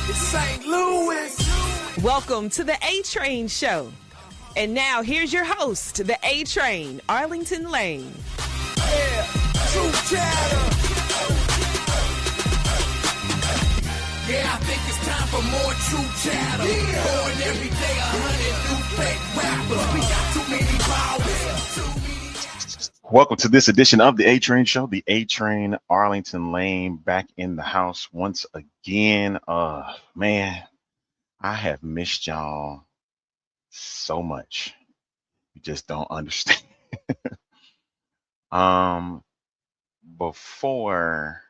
It's St. Louis. Welcome to the A-Train Show. And now here's your host, the A-Train, Arlington Lane. Yeah, true chatter. Yeah, I think it's time for more true chatter. Born every day, 100 new fake rappers. We got too many powers. Welcome to this edition of the A-Train Show. The A-Train, Arlington Lane, back in the house once again. Man, I have missed y'all so much. You just don't understand. Before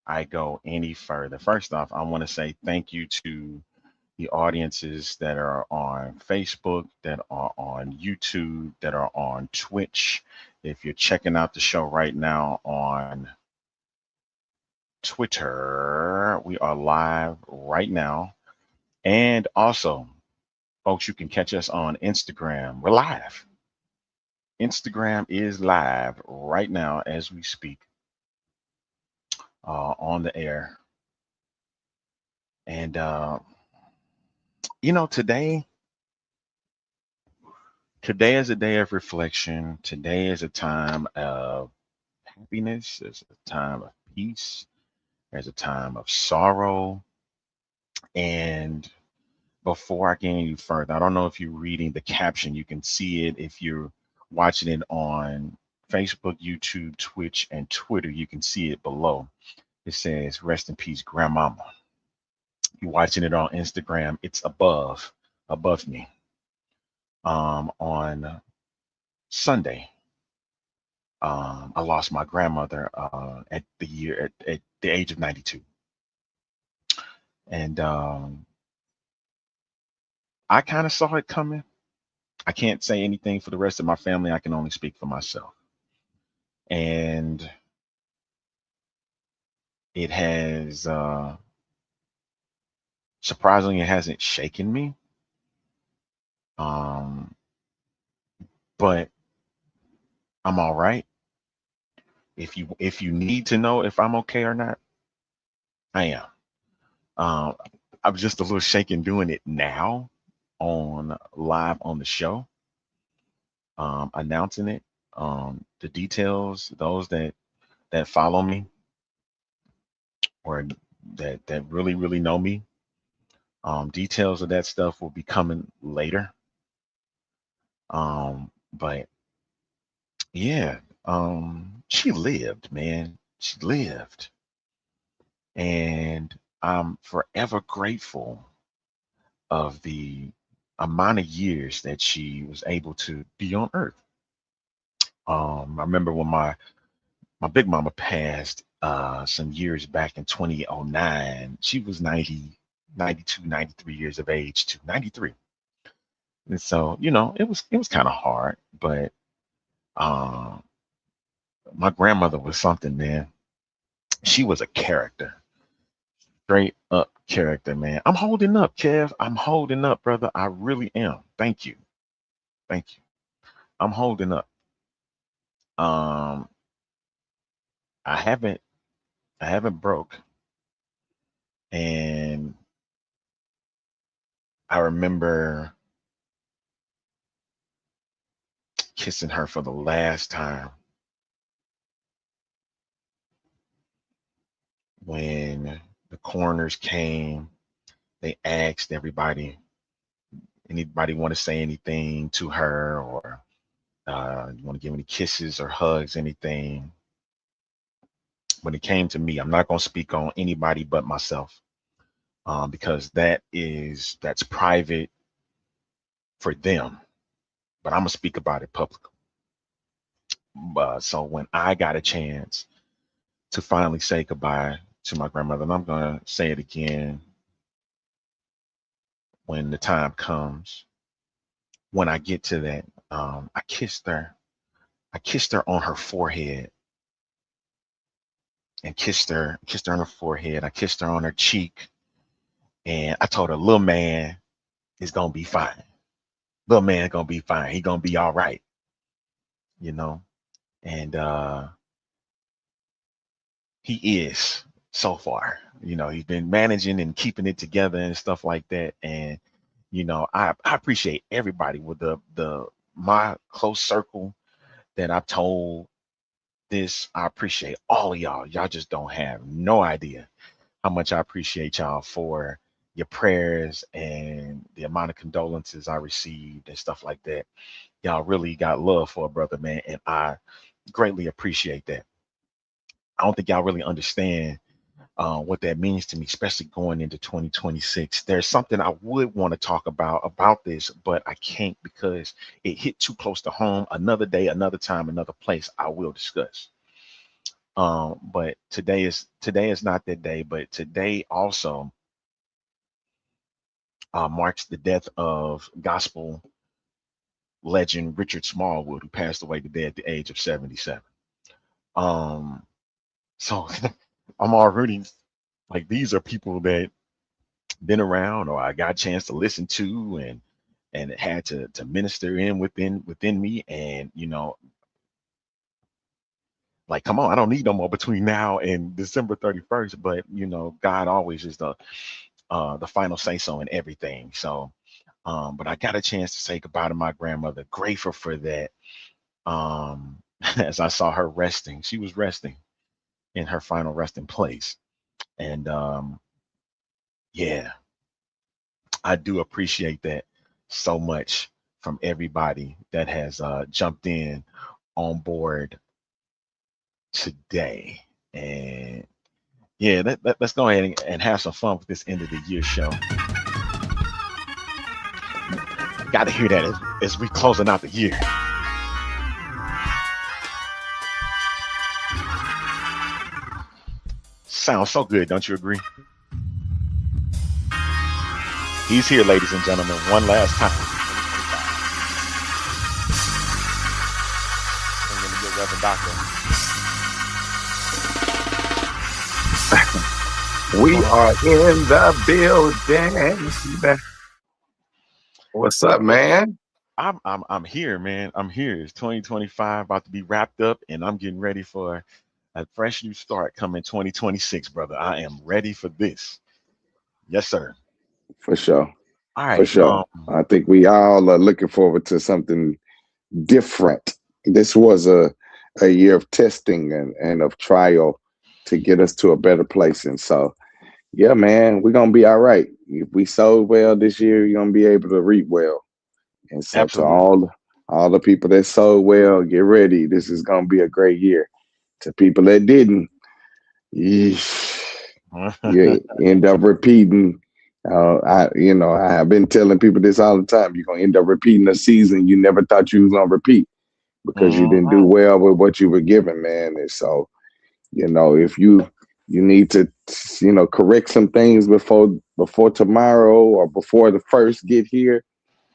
I go any further, first off, I want to say thank you to the audiences that are on Facebook, that are on YouTube, that are on Twitch. If you're checking out the show right now on Twitter, we are live right now. And also, folks, you can catch us on Instagram. We're live. Instagram is live right now as we speak, on the air. And, today is a day of reflection. Today is a time of happiness. It's a time of peace. There's a time of sorrow. And before I get any further, I don't know if you're reading the caption. You can see it if you're watching it on Facebook, YouTube, Twitch, and Twitter. You can see it below. It says, "Rest in peace, Grandmama." You're watching it on Instagram. It's above me. On Sunday, I lost my grandmother at the age of 92, and I kind of saw it coming. I can't say anything for the rest of my family. I can only speak for myself. And it has, surprisingly, it hasn't shaken me. But I'm all right. If you need to know if I'm okay or not, I am. I'm just a little shaken doing it now on live on the show, announcing it. The details, those that follow me or that really know me, details of that stuff will be coming later. But yeah, she lived, man. She lived. And I'm forever grateful of the amount of years that she was able to be on Earth. I remember when my big mama passed some years back in 2009. She was 90, 92, 93 years of age to 93. And so, it was kind of hard, but my grandmother was something, man. She was a character, straight up character, man. I'm holding up, Kev. I'm holding up, brother. I really am. Thank you. Thank you. I'm holding up. I haven't broke. And I remember kissing her for the last time when the coroners came. They asked anybody want to say anything to her, or you want to give any kisses or hugs, anything. When it came to me, I'm not going to speak on anybody but myself, because that's private for them, but I'm going to speak about it publicly. So when I got a chance to finally say goodbye to my grandmother, and I'm going to say it again when the time comes, when I get to that, I kissed her on her forehead, and kissed her on her forehead. I kissed her on her cheek, and I told her, "Little man is gonna be fine. Little man gonna be fine. He gonna be all right." And he is. so far. He's been managing and keeping it together and stuff like that. And I appreciate everybody with the my close circle that I told this. I appreciate all of y'all. Y'all just don't have no idea how much I appreciate y'all for your prayers and the amount of condolences I received and stuff like that. Y'all really got love for a brother, man, and I greatly appreciate that. I don't think y'all really understand what that means to me, especially going into 2026. There's something I would want to talk about this, but I can't because it hit too close to home. Another day, another time, another place, I will discuss. But today is not that day. But today also marks the death of gospel legend Richard Smallwood, who passed away today at the age of 77. Um, so I'm already like, these are people that been around or I got a chance to listen to, and it had to minister in within me. And like, come on, I don't need no more between now and December 31st. But God always is the final say so in everything. So but I got a chance to say goodbye to my grandmother. Grateful for that. As I saw her resting, she was resting in her final resting place. And yeah, I do appreciate that so much from everybody that has jumped in on board today. And yeah, let's go ahead and have some fun with this end of the year show. Got to hear that as we closing out the year. Sounds so good, don't you agree? He's here, ladies and gentlemen, one last time. I'm going to get Reverend Doctor. We are in the building. What's up, man? I'm here, man. I'm here. It's 2025 about to be wrapped up, and I'm getting ready for a fresh new start coming 2026, brother. I am ready for this. Yes, sir. For sure. All right. For sure. I think we all are looking forward to something different. This was a year of testing and of trial to get us to a better place. And so, yeah, man, we're going to be all right. If we sowed well this year, you're going to be able to reap well. And so Absolutely. to all the people that sowed well, get ready. This is going to be a great year. To people that didn't, you end up repeating. I have been telling people this all the time. You're going to end up repeating a season you never thought you was going to repeat because you didn't do well with what you were given, man. And so, if you need to, correct some things before tomorrow or before the first get here,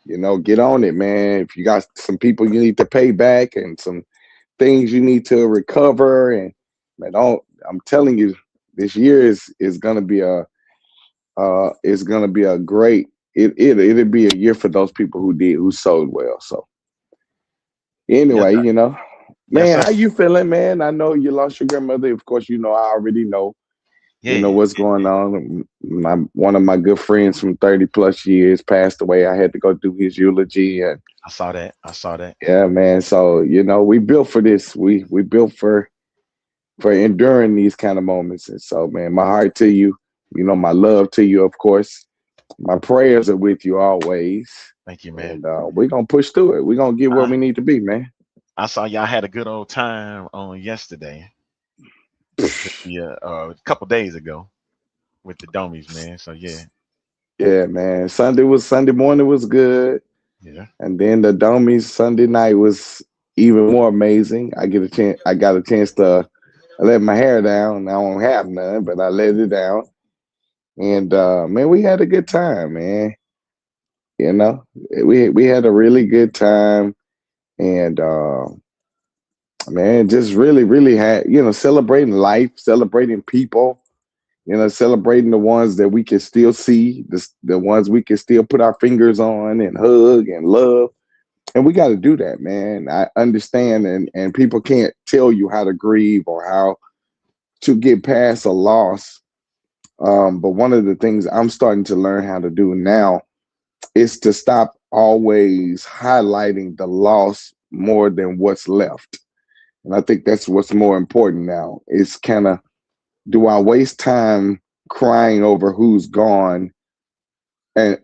get on it, man. If you got some people you need to pay back and some things you need to recover, and man, I'm telling you, this year is gonna be a great, it'll be a year for those people who sold well. So anyway, Yes, man, sir. how you feeling, man? I know you lost your grandmother. Of course, I already know. Yeah. What's going on. One of my good friends from 30 plus years passed away. I had to go do his eulogy, and I saw that. yeah, man. So we built for this. We built for enduring these kind of moments. And so, man, my heart to you. My love to you, of course. My prayers are with you always. Thank you, man. And we're gonna push through it. We're gonna get where we need to be, man. I saw y'all had a good old time on yesterday. A couple days ago with the Domies, man. So yeah. Yeah, man. Sunday morning was good. Yeah. And then the Domies Sunday night was even more amazing. I got a chance to let my hair down. I don't have none, but I let it down. And man, we had a good time, man. We had a really good time. And man, just really, really had, celebrating life, celebrating people, celebrating the ones that we can still see, the ones we can still put our fingers on and hug and love. And we got to do that, man. I understand. And people can't tell you how to grieve or how to get past a loss. But one of the things I'm starting to learn how to do now is to stop always highlighting the loss more than what's left. And I think that's what's more important now. It's kind of, do I waste time crying over who's gone and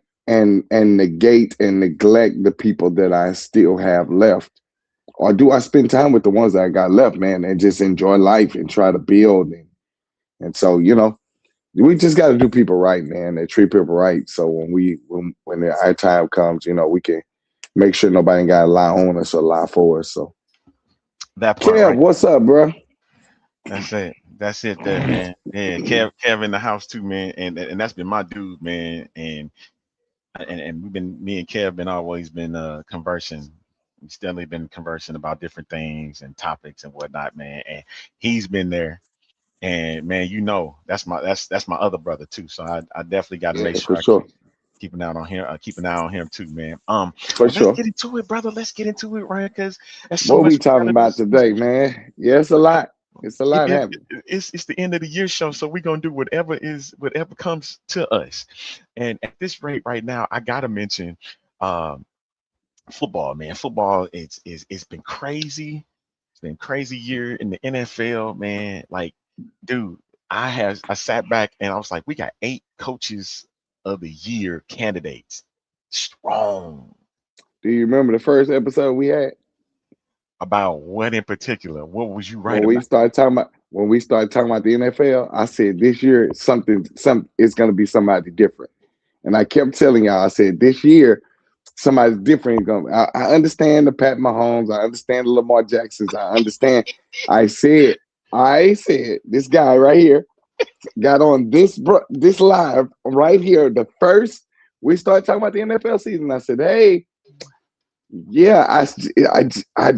negate and neglect the people that I still have left? Or do I spend time with the ones that I got left, man, and just enjoy life and try to build? And so, we just got to do people right, man, and treat people right. So when our time comes, we can make sure nobody got a lie on us or lie for us. So That part, Kev, right? what's up, bro? That's it. That's it there, man. Yeah, Kev in the house too, man. And that's been my dude, man. And me and Kev been always been conversing. We steadily been conversing about different things and topics and whatnot, man. And he's been there. And man, that's my other brother too. So I definitely got to make sure for sure. keep an eye on him, keep an eye on him too, man. For sure. Let's get into it, brother. Let's get into it, Ryan, because that's so What much we talking about today, man? Yeah, it's a lot. It's a lot happening. It's the end of the year show, so we're gonna do whatever comes to us. And at this rate right now, I gotta mention football, man. Football, it's been crazy. It's been crazy year in the NFL, man. Like, dude, I sat back and I was like, we got 8 coaches of the year candidates. Strong. Do you remember the first episode we had? About what in particular? What was you right when about? we started talking about the NFL, I said this year it's going to be somebody different, and I kept telling y'all, I said this year somebody different is going. I understand the Pat Mahomes, I understand the Lamar Jacksons, I understand. I said this guy right here got on this live right here. The first we started talking about the NFL season, I said, hey, yeah, I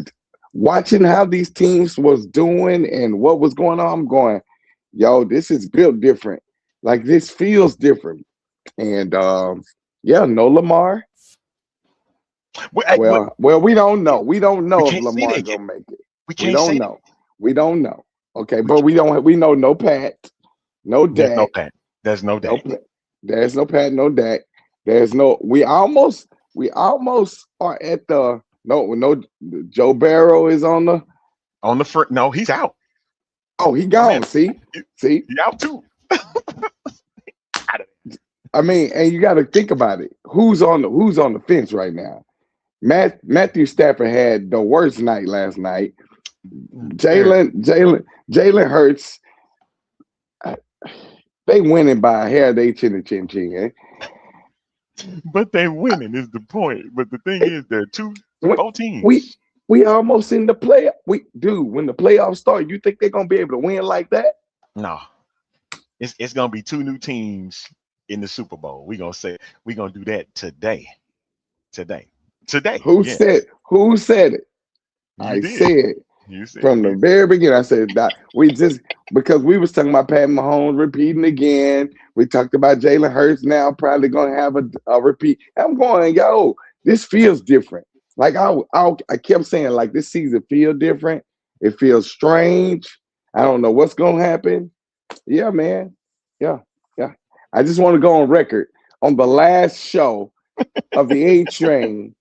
watching how these teams was doing and what was going on, I'm going, yo, this is built different. Like, this feels different. And no Lamar. Well, we don't know. We don't know if Lamar's gonna make it. We don't know. We don't know. Okay, but we know no Pat, no Dak. There's no Dak. There's no Pat, no Dak. There's no. We almost are at the. No, Joe Burrow is on the front. No, he's out. Oh, he gone. See, he out too. I mean, and you got to think about it. Who's on the fence right now? Matthew Stafford had the worst night last night. Jalen Hurts. They winning by a hair. They chin. But they winning is the point. But the thing is, there are both teams. We almost in the play. When the playoffs start, you think they're gonna be able to win like that? No, it's gonna be 2 new teams in the Super Bowl. We're gonna do that today. Who said it? You said from the very beginning. I said that because we was talking about Pat Mahomes repeating again. We talked about Jalen Hurts now probably gonna have a repeat. I'm going, yo, this feels different. Like I kept saying, like, this season feels different. It feels strange. I don't know what's gonna happen. Yeah, man. Yeah. I just want to go on record on the last show of the A Train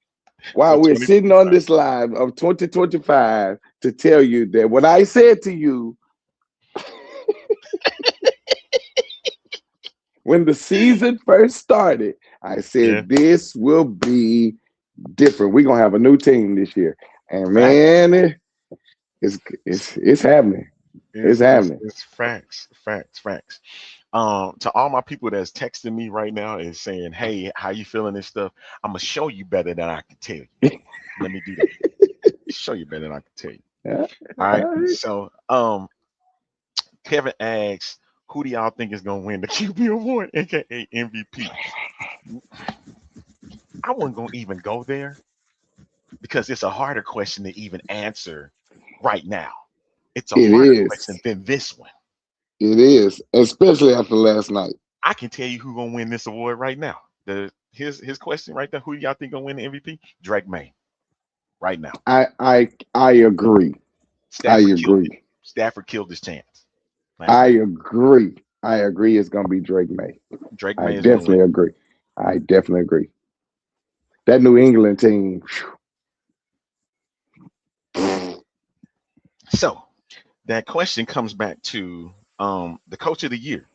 while we're sitting on this live of 2025 to tell you that what I said to you when the season first started, I said this will be different. We're gonna have a new team this year, and man, it's happening. It's happening. It's facts. To all my people that's texting me right now is saying, hey, how you feeling this stuff? I'm gonna show you better than I can tell you. Let me do that. Show you better than I can tell you. Yeah. All right. So Kevin asks, who do y'all think is gonna win the QB award, aka MVP? I wasn't gonna even go there because it's a harder question to even answer right now. It's a harder question than this one. It is, especially after last night. I can tell you who's gonna win this award right now. His question right there. Who y'all think gonna win the MVP? Drake May. Right now. I agree. Stafford killed his chance. I agree. I agree. It's gonna be Drake May. Drake I May is going to definitely win. agree. I definitely agree. That New England team. So that question comes back to the coach of the year.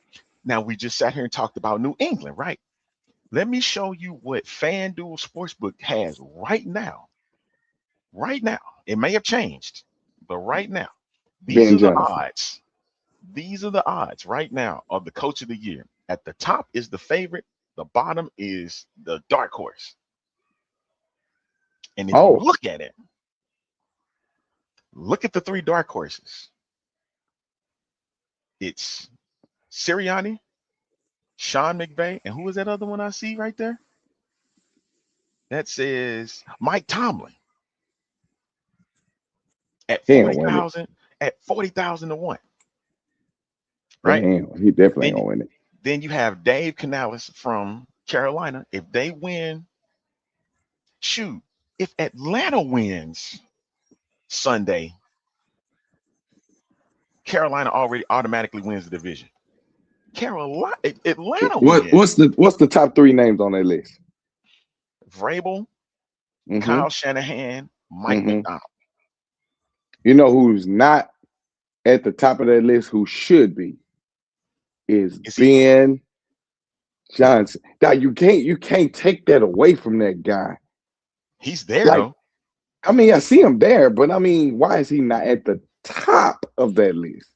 Now we just sat here and talked about New England, right? Let me show you what FanDuel Sportsbook has right now. Right now, it may have changed, but right now, these Ben are the Johnson. odds. These are the odds right now of the coach of the year. At the top is the favorite, the bottom is the dark horse. And if you Oh, look at it, look at the three dark horses. It's Sirianni, Sean McVay, and who is that other one I see right there? That says Mike Tomlin at he ain't gonna win it. 40,000 to 1. He Right? he definitely Then, ain't gonna win it. then you have Dave Canales from Carolina. If they win, shoot, if Atlanta wins Sunday, Carolina already automatically wins the division. Atlanta wins. What's the top three names on that list? Vrabel, Mm-hmm. Kyle Shanahan, Mike McDonald. You know who's not at the top of that list? Who should be? Is Ben Johnson. Now you can't take that away from that guy. He's there though. I mean, I see him there, but I mean, why is he not at the top of that list?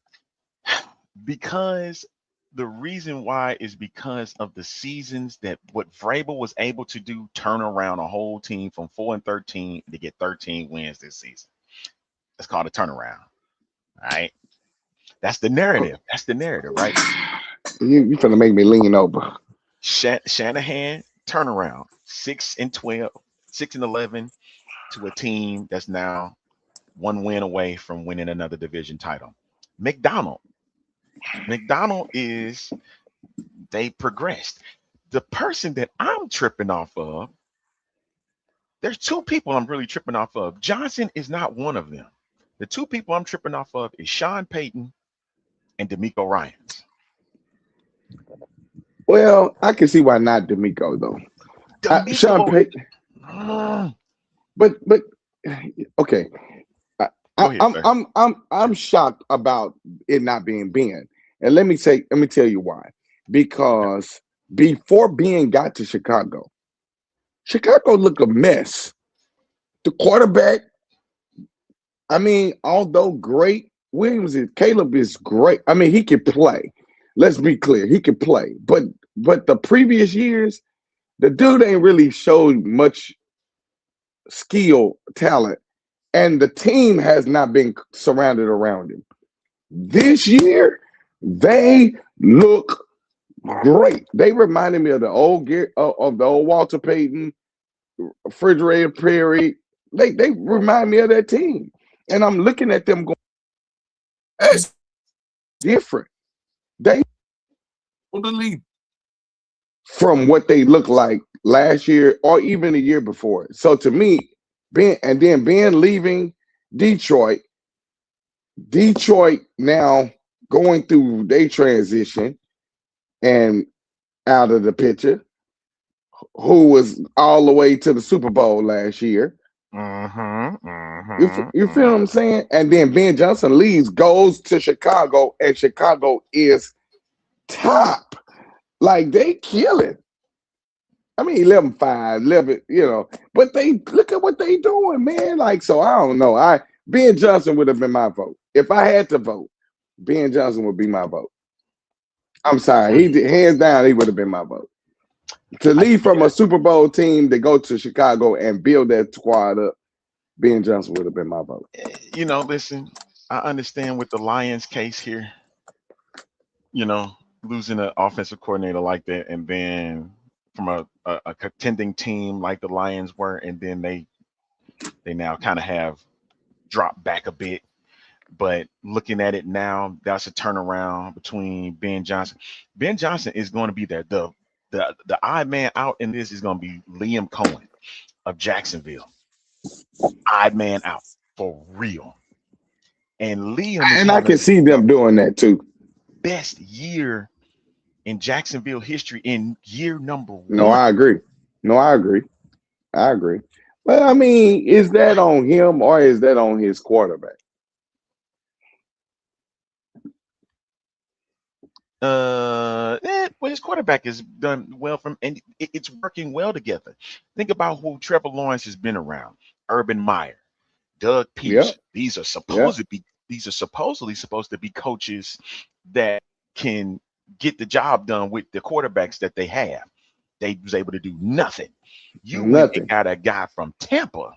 Because the reason why is because of the seasons that what Vrabel was able to do, turn around a whole team from 4-13 to get 13 wins this season. That's called a turnaround. All right. That's the narrative. That's the narrative, right? You finna make me lean over. Shanahan turnaround 6-12, 6-11 to a team that's now one win away from winning another division title. McDonald is they progressed. The person that I'm tripping off of, there's two people I'm really tripping off of. Johnson is not one of them. The two people I'm tripping off of is Sean Payton and DeMeco Ryans. Well, I can see why not DeMeco though. Sean Payton. But okay. I'm shocked about it not being Ben. And let me tell you why. Because before Ben got to Chicago looked a mess. The quarterback, I mean, although great, Caleb is great. I mean, he can play. Let's be clear, he can play. But the previous years, the dude ain't really showed much skill, talent, and the team has not been surrounded around him. This year, they look great. They reminded me of the old Walter Payton, Refrigerator Perry. They remind me of that team, and I'm looking at them going, "It's different." They from what they look like last year or even the year before. So to me, Ben leaving Detroit now going through their transition and out of the picture, who was all the way to the Super Bowl last year. You feel what I'm saying? And then Ben Johnson leaves, goes to Chicago, and Chicago is top. Like, they kill it. I mean, 11-5, 11, but they look at what they doing, man. Like, so I don't know. Ben Johnson would have been my vote. If I had to vote, Ben Johnson would be my vote. I'm sorry. Hands down, he would have been my vote. To leave from a Super Bowl team to go to Chicago and build that squad up, Ben Johnson would have been my vote. Listen, I understand with the Lions case here, losing an offensive coordinator like that, and then from a contending team like the Lions were, and then they now kind of have dropped back a bit. But looking at it now, that's a turnaround between Ben Johnson. Ben Johnson is going to be there. The odd man out in this is going to be Liam Cohen of Jacksonville. Odd man out for real. And Liam, and I can see them doing that too. best year in Jacksonville history in year number No, one. I agree. No, I agree. I agree. But I mean, is that on him or is that on his quarterback? Well, his quarterback has done well and it's working well together. Think about who Trevor Lawrence has been around: Urban Meyer, Doug Yeah, Peterson. yeah, These are supposedly supposed to be coaches that can get the job done with the quarterbacks that they have. They was able to do nothing. You went and nothing. got a guy from Tampa,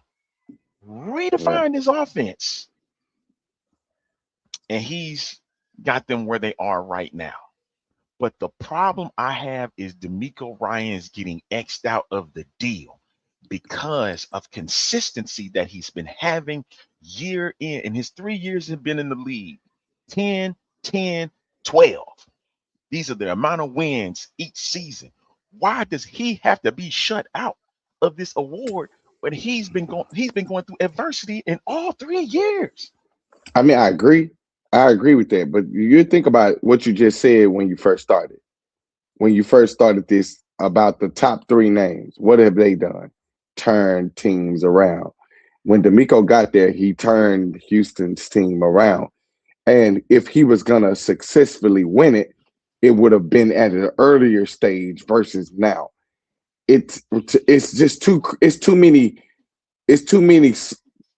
Yeah. redefined his offense, and he's got them where they are right now. But the problem I have is D'Amico Ryan's getting X'd out of the deal because of consistency that he's been having year in his 3 years have been in the league. 10, 10, 12. These are the amount of wins each season. Why does he have to be shut out of this award when he's been going through adversity in all 3 years? I mean, I agree. I agree with that. But you think about what you just said when you first started. When you first started this about the top three names, what have they done? Turn teams around. When D'Amico got there, he turned Houston's team around. And if he was gonna successfully win it, it would have been at an earlier stage versus now. It's just too many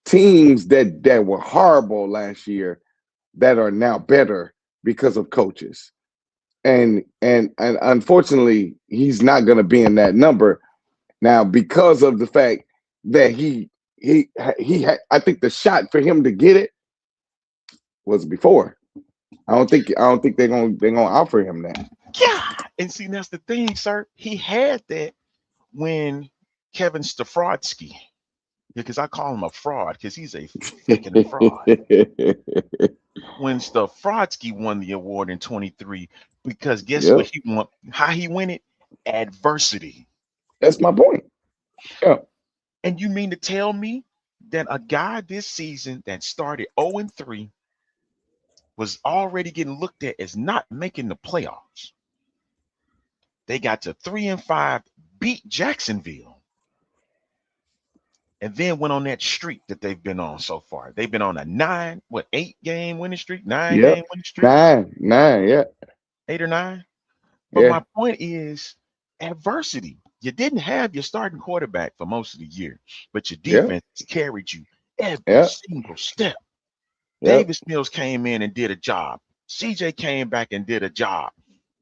teams that were horrible last year that are now better because of coaches. And unfortunately, he's not going to be in that number now because of the fact that he had. I think the shot for him to get it was before. I don't think they're gonna offer him that. Yeah. And see, that's the thing, sir. He had that when Kevin Stefanski, because I call him a fraud because he's a freaking fraud. When Stefanski won the award in 23, because guess what Yep, he won? How he win it? Adversity. that's my point. Yeah, And you mean to tell me that a guy this season that started 0 and 3 was already getting looked at as not making the playoffs? They got to 3 and 5, beat Jacksonville, and then went on that streak that they've been on so far. They've been on a 8 game winning streak, 9 game yep. winning streak, Nine. Yeah, 8 or 9. But yeah, my point is adversity. You didn't have your starting quarterback for most of the year, but your yeah, defense carried you every yeah, single step. yeah. Davis Mills came in and did a job. CJ came back and did a job.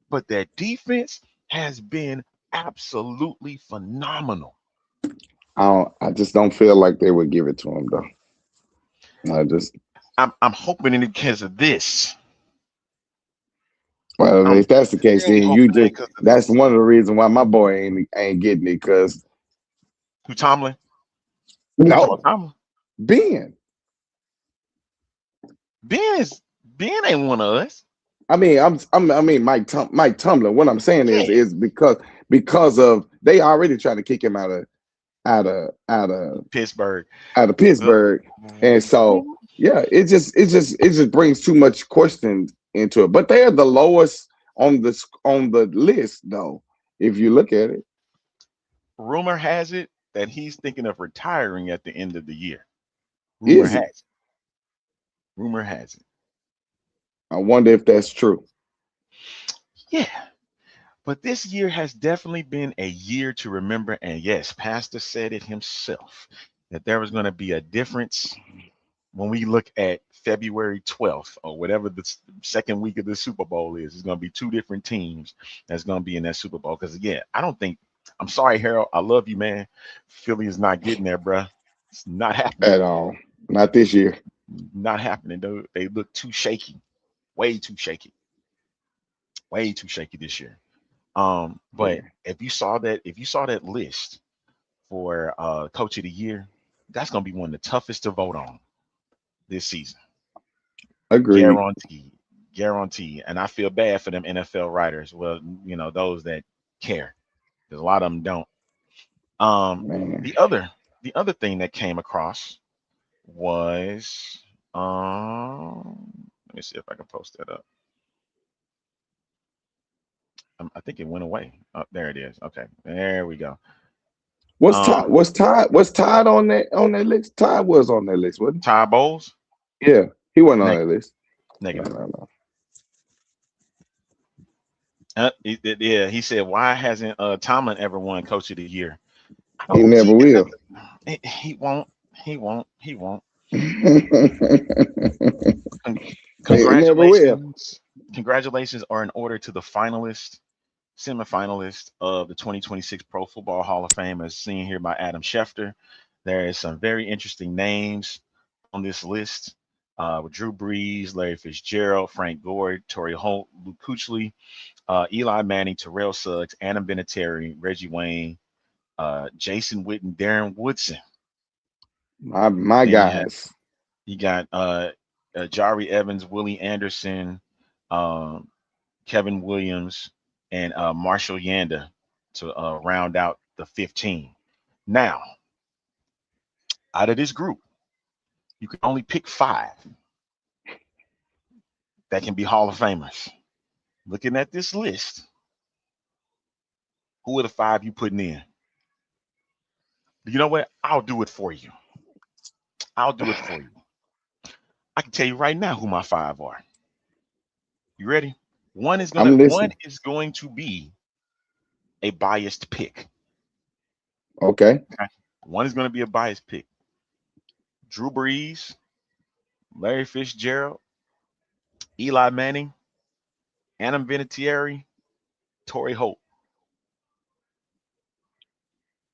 But that defense has been absolutely phenomenal. I just don't feel like they would give it to him though. I just I'm hoping in because of this. Well, I'm if that's the case, really then you hoping in just because of that's this. one of the reasons why my boy ain't getting it because Who Tomlin? no, Tomlin. Ben. Ben is Ben ain't one of us. I mean Mike Tomlin. What I'm saying Yeah. is because of they already trying to kick him out of out of Pittsburgh. out of Uh, Pittsburgh, and so yeah, it just brings too much questions into it. But they are the lowest on the list though. If you look at it, Rumor has it that he's thinking of retiring at the end of the year. Rumor is has he? it. Rumor has it. I wonder if that's true. Yeah. But this year has definitely been a year to remember. And yes, Pastor said it himself that there was going to be a difference when we look at February 12th or whatever the second week of the Super Bowl is. It's going to be two different teams that's going to be in that Super Bowl. Because again, I don't think, I'm sorry, Harold. I love you, man. Philly is not getting there, bruh. It's not happening. At all. Not this year. Not happening. They look too shaky. Way too shaky. Way too shaky this year. Yeah. But if you saw that list for coach of the year, that's gonna be one of the toughest to vote on this season. Agreed. Guaranteed. Guaranteed. And I feel bad for them NFL writers. Well, those that care. Because a lot of them don't. Um, Man. the other thing that came across was let me see if I can post that up. I think it went away. Oh, there it is. Okay, there we go. What's Todd? What's Todd on that list? Todd was on that list, wasn't Ty Bowles? he? Yeah, he wasn't on Negative. that list. Negative. No. Yeah, he said, why hasn't Tomlin ever won Coach of the Year? He never will. He won't. He won't. He won't. He never will. Congratulations. Congratulations are in order to the finalists, semifinalists of the 2026 Pro Football Hall of Fame, as seen here by Adam Schefter. There is some very interesting names on this list with Drew Brees, Larry Fitzgerald, Frank Gore, Torrey Holt, Luke Kuechly, Eli Manning, Terrell Suggs, Adam Vinatieri, Reggie Wayne, Jason Witten, Darren Woodson. My guys. You got Jari Evans, Willie Anderson, Kevin Williams, and Marshall Yanda to round out the 15. Now, out of this group, you can only pick 5 that can be Hall of Famers. Looking at this list, who are the 5 you putting in? You know what? I'll do it for you. I'll do it for you. I can tell you right now who my 5 are. You ready? One is going to be a biased pick. Okay. One is going to be a biased pick. Drew Brees, Larry Fitzgerald, Eli Manning, Adam Vinatieri, Torrey Holt.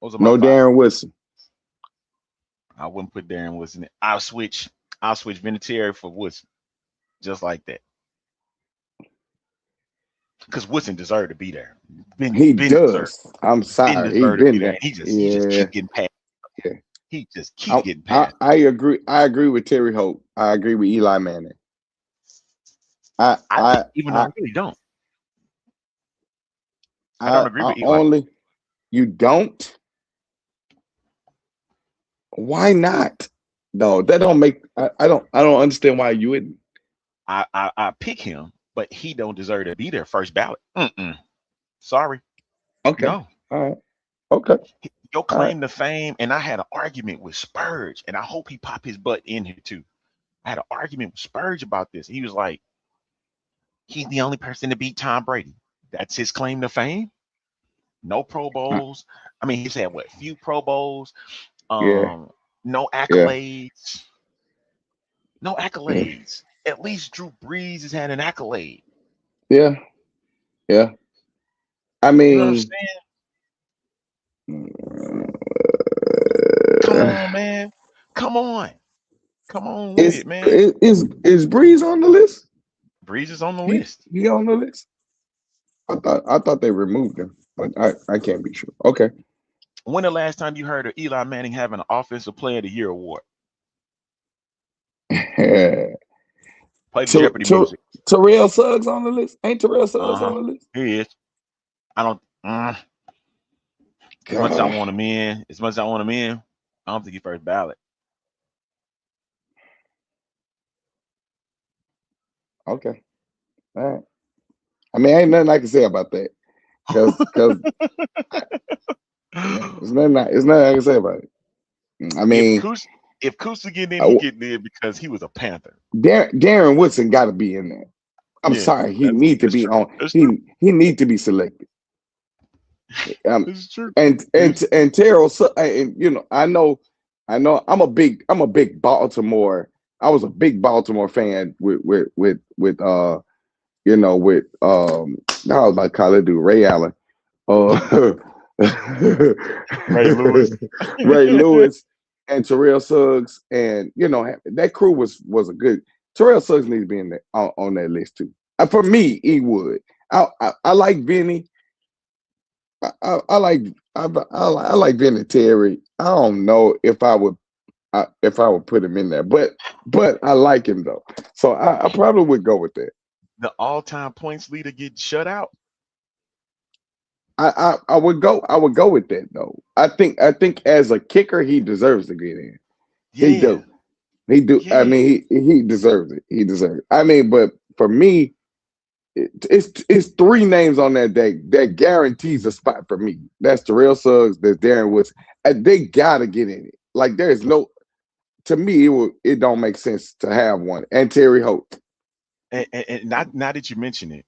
Those are my 5. Darren Woodson. I wouldn't put Darren Woodson in. I'll switch Vinatieri for Woodson. Just like that. Because Woodson deserved to be there. He does. I'm sorry. He's been there. He just keep getting past. Yeah. He just keep getting past. I agree. I agree with Terry Holt. I agree with Eli Manning. I really don't. I don't agree with Eli. You don't? Why not? No, that don't make. I don't understand why you wouldn't. I pick him, but he don't deserve to be there first ballot. Sorry. Okay. No. All right. Okay. Your claim to fame, and I had an argument with Spurge, and I hope he pop his butt in here too. I had an argument with Spurge about this. He was like, he's the only person to beat Tom Brady. That's his claim to fame. No Pro Bowls. I mean, he's had what, few Pro Bowls. No accolades. Yeah. No accolades. Yeah. At least Drew Brees has had an accolade. Yeah. Yeah. I mean, you know what I'm saying? Come on, man. Come on with it, man. Is Brees on the list? Brees is on the list. He on the list? I thought they removed him, but I can't be sure. Okay. When the last time you heard of Eli Manning having an Offensive Player of the Year award? Play Jeopardy music. Terrell Suggs on the list? Ain't Terrell Suggs on the list? He is. I don't. As much as I want him in, I don't think he's first ballot. Okay. All right. I mean, ain't nothing I can say about that. Because it's nothing I can say about it. I mean, if Kusa get in, he getting in because he was a Panther. Darren Woodson got to be in there. I'm sorry, he need to be on. He need to be selected. This is true. And Terrell, and you know, I know. I'm a big Baltimore. I was a big Baltimore fan with I was about to call it dude Ray Allen, Ray Lewis, and Terrell Suggs, and you know that crew was a good. Terrell Suggs needs to be in there on that list too. For me, he would. I like Vinny. I like Vinatieri. I don't know if I would put him in there, but I like him though. So I probably would go with that. The all-time points leader get shut out. I would go with that though. I think as a kicker, he deserves to get in. Yeah. He do. Yeah. I mean, he deserves it. He deserves it. I mean, but for me, it's three names on that guarantees a spot for me. That's Terrell Suggs, that's Darren Woodson. And they gotta get in it. Like there's no, to me, it don't make sense to have one. And Terry Holt. And now that you mention it,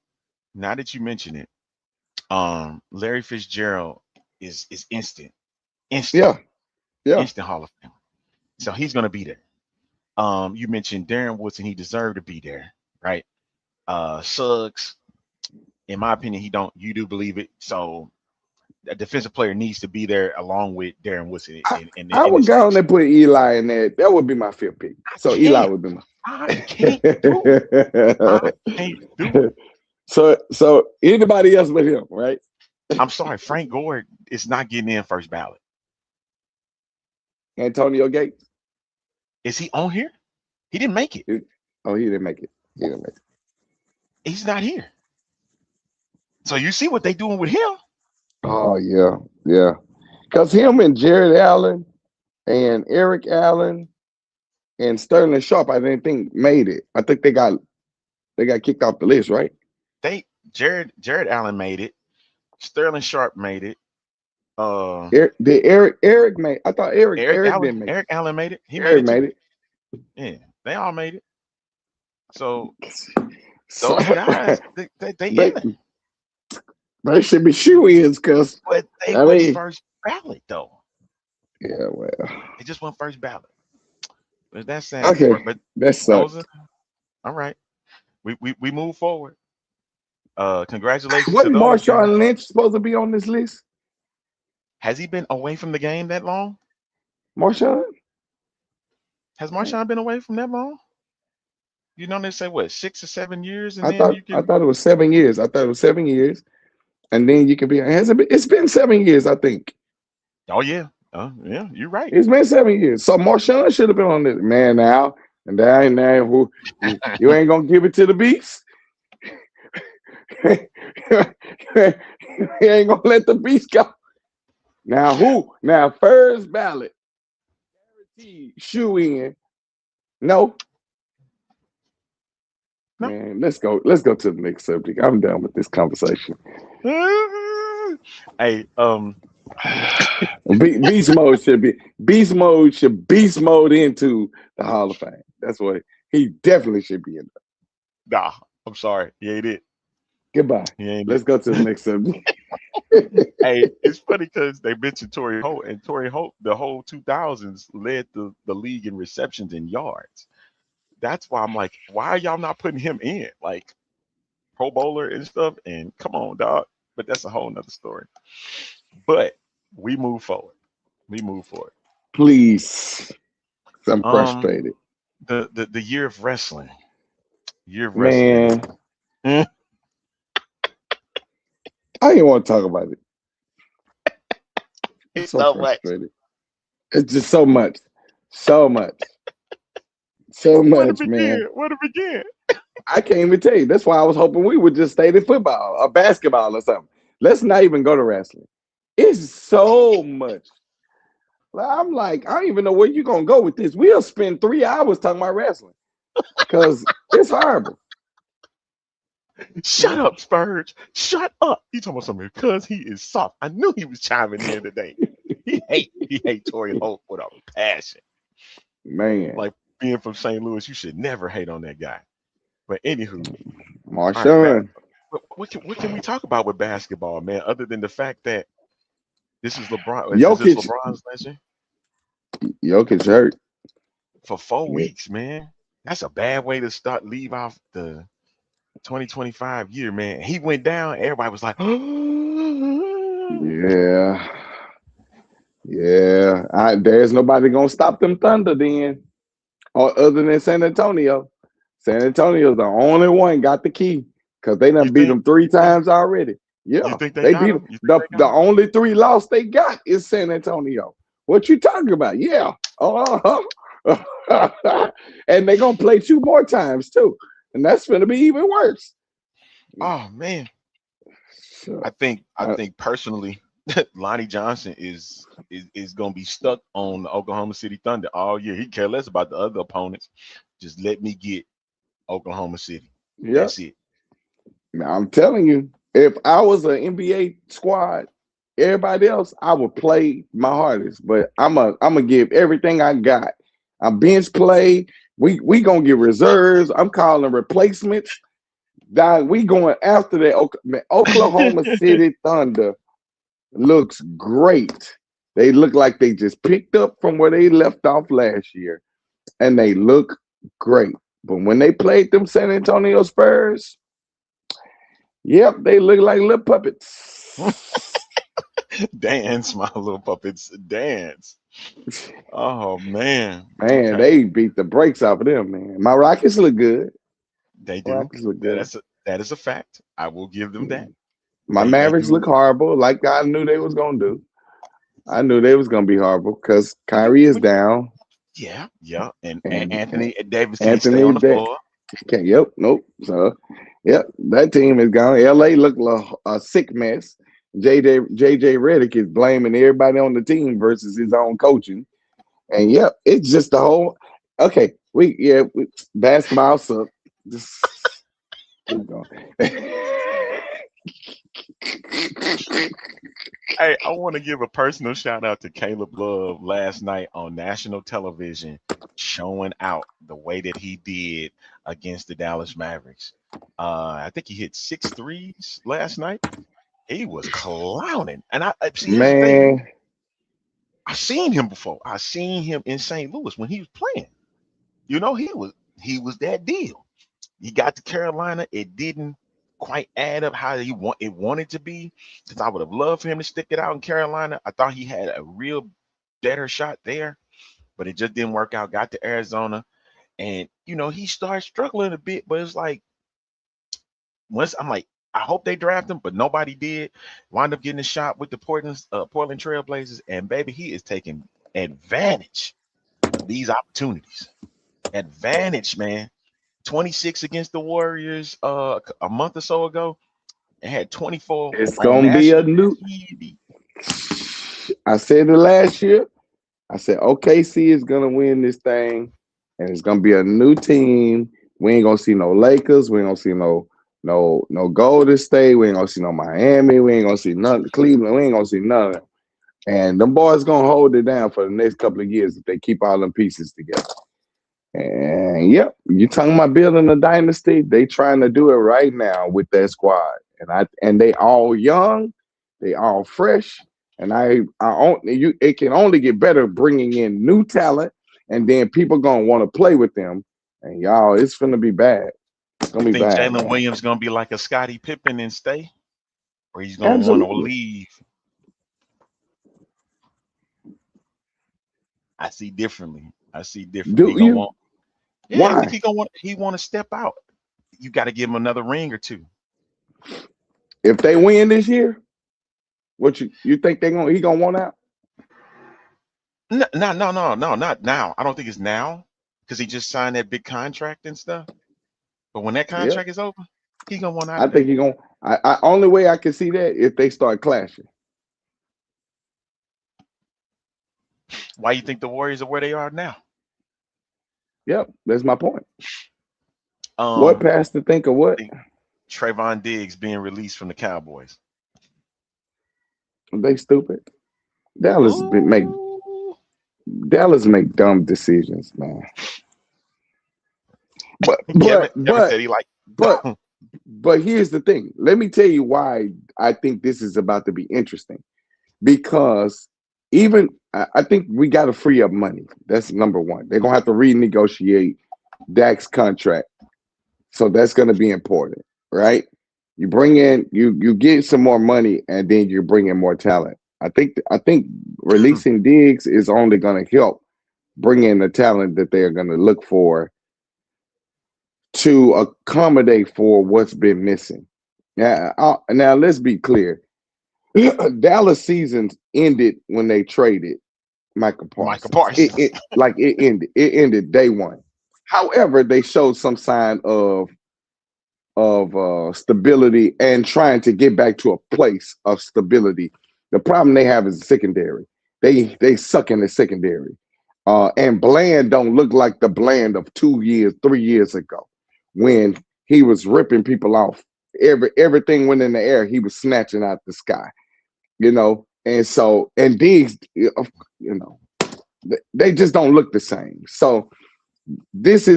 Larry Fitzgerald is instant, Yeah. instant Hall of Fame. So he's gonna be there. You mentioned Darren Woodson, he deserved to be there, right? Suggs, in my opinion, you do believe it. So a defensive player needs to be there along with Darren Woodson. I would go on and put Eli in there. That would be my fifth pick. So Eli would be my. I can't do it. So anybody else but him, right? I'm sorry, Frank Gore is not getting in first ballot. Antonio Gates. Is he on here? He didn't make it. He didn't make it. He's not here. So you see what they doing with him? Oh yeah. Because him and Jared Allen and Eric Allen and Sterling Sharp, I didn't think made it. I think they got kicked off the list, right? Jared Allen made it. Sterling Sharp made it. Eric made. I thought Eric didn't make it. Eric Allen made it. Eric made it. Yeah, they all made it. So those guys, they in it. They should be shoe-ins because But they went first ballot though. Yeah, well, They just went first ballot. But that's sad. Okay, But that sucks. all right. We move forward. Congratulations. Wasn't Marshawn Lynch supposed to be on this list? Has he been away from the game that long? Marshawn? Has Marshawn been away from that long? You know, they say what, 6 or 7 years, and I then thought it was 7 years. And then you can be. It's been 7 years, I think. Oh yeah, yeah, you're right. It's been 7 years. So Marshawn should have been on this. Man, now who you ain't gonna give it to the beast. You ain't gonna let the beast go. Now who? Now first ballot. Guaranteed shoe in. No. Man, let's go to the next subject. I'm done with this conversation. Hey, beast mode should beast mode into the Hall of Fame. That's what he definitely should be in there. Nah, I'm sorry, he ain't it. Goodbye. Let's go to the next subject. Hey, it's funny because they mentioned Torrey Holt, and Torrey Holt, the whole 2000s, led the league in receptions and yards. That's why I'm like, why are y'all not putting him in? Like Pro Bowler and stuff. And come on, dog. But that's a whole nother story. But we move forward. Please. I'm frustrated. The year of wrestling. Man. I didn't want to talk about it. It's so frustrated. It's just so much. Where to begin? I can't even tell you. That's why I was hoping we would just stay in football or basketball or something. Let's not even go to wrestling. It's so much. I'm like, I don't even know where you're going to go with this. We'll spend 3 hours talking about wrestling because it's horrible. Shut up, Spurge. Shut up. He talking about something because he is soft. I knew he was chiming in today. He hate Torrey Holt with a passion. Man. Like being from St. Louis, you should never hate on that guy. But anywho, Marshawn. What can we talk about with basketball, man? Other than the fact that this is LeBron. Jokic, this LeBron's legend. Jokic hurt for 4 weeks, man. That's a bad way to leave off the 2025 year, man. He went down. Everybody was like, yeah. There's nobody gonna stop them Thunder then, or other than San Antonio. San Antonio's the only one got the key because they done beat them 3 times already. Yeah, they beat them. The only 3 loss they got is San Antonio. What you talking about? Yeah. And they're gonna play 2 more times too. And that's gonna be even worse. Oh man. I think personally Lonnie Johnson is gonna be stuck on the Oklahoma City Thunder all year. He care less about the other opponents. Just let me get Oklahoma City. Yeah. That's it. I'm telling you, if I was an NBA squad, everybody else, I would play my hardest. But I'm gonna give everything I got. I'm bench play. We gonna get reserves. I'm calling replacements. Dog, we going after the Oklahoma City Thunder looks great. They look like they just picked up from where they left off last year, and they look great. But when they played them San Antonio Spurs, yep, they look like little puppets. Dance, my little puppets, dance. Oh man. Man, Okay. they beat the brakes off of them, man. My Rockets look good. They My do. Rockets look That good. is a fact. I will give them that. My They Mavericks look do. horrible, like I knew they was gonna do. I knew they was gonna be horrible because Kyrie is But down, yeah, yeah. And and Anthony Davis can't stay Anthony on the that floor. can't. Yep, nope. So, yep, that team is gone. LA look like a sick mess. JJ Redick is blaming everybody on the team versus his own coaching. And yep, it's just the whole. Okay, basketball suck. Just keep going. Hey, I want to give a personal shout out to Caleb Love last night on national television, showing out the way that he did against the Dallas Mavericks. I think he hit 6 threes last night. He was clowning. And I see, here's the thing. Man, I've seen him before. I seen him in St. Louis when he was playing. You know, he was that deal. He got to Carolina. It didn't quite add up how it wanted to be. Because I would have loved for him to stick it out in Carolina. I thought he had a real better shot there, but it just didn't work out. Got to Arizona, and he started struggling a bit. But it's like once I'm like, I hope they draft him, but nobody did. Wind up getting a shot with the Portland Trailblazers, and baby, he is taking advantage of these opportunities. Advantage, man. 26 against the Warriors a month or so ago, and had 24 it's on gonna be a national new. TV. I said it last year. I said OKC is gonna win this thing, and it's gonna be a new team. We ain't gonna see no Lakers. We ain't gonna see no Golden State. We ain't gonna see no Miami. We ain't gonna see nothing. Cleveland. We ain't gonna see nothing. And them boys gonna hold it down for the next couple of years if they keep all them pieces together. And yep, you talking about building a dynasty? They trying to do it right now with that squad, and they all young, they all fresh, and it can only get better bringing in new talent, and then people gonna want to play with them, and y'all, it's gonna be bad. It's gonna You be think bad, Jalen man. Williams gonna be like a Scottie Pippen and stay, or he's gonna want to Absolutely. leave? I see differently. Do He gonna you? want. Yeah, I think Why? he want to step out. You got to give him another ring or two. If they win this year, what you think he gonna want out? No, no, no, no, no, not now. I don't think it's now because he just signed that big contract and stuff. But when that Yeah, contract is over, he gonna want out I of there. think he gonna. Only way I can see that if they start clashing. Why you think the Warriors are where they are now? Yep, that's my point. What Um, past to think of I what? think Trayvon Diggs being released from the Cowboys. They stupid. Dallas be- make Ooh. Dallas make dumb decisions, man. But Kevin but Kevin but said he like but but here's the thing. Let me tell you why I think this is about to be interesting. Because even I think we got to free up money. That's number one. They're gonna have to renegotiate Dak's contract, so that's gonna be important, right? You bring in you get some more money, and then you bring in more talent. I think releasing Diggs is only gonna help bring in the talent that they're gonna look for to accommodate for what's been missing. Now let's be clear. Dallas seasons ended when they traded Michael Michael Parsons. Parsons. It ended. It ended day one. However, they showed some sign of stability and trying to get back to a place of stability. The problem they have is the secondary. They suck in the secondary. And Bland don't look like the Bland of 2 years, 3 years ago when he was ripping people off everything went in the air. He was snatching out the sky, and so, and Diggs, they just don't look the same. So this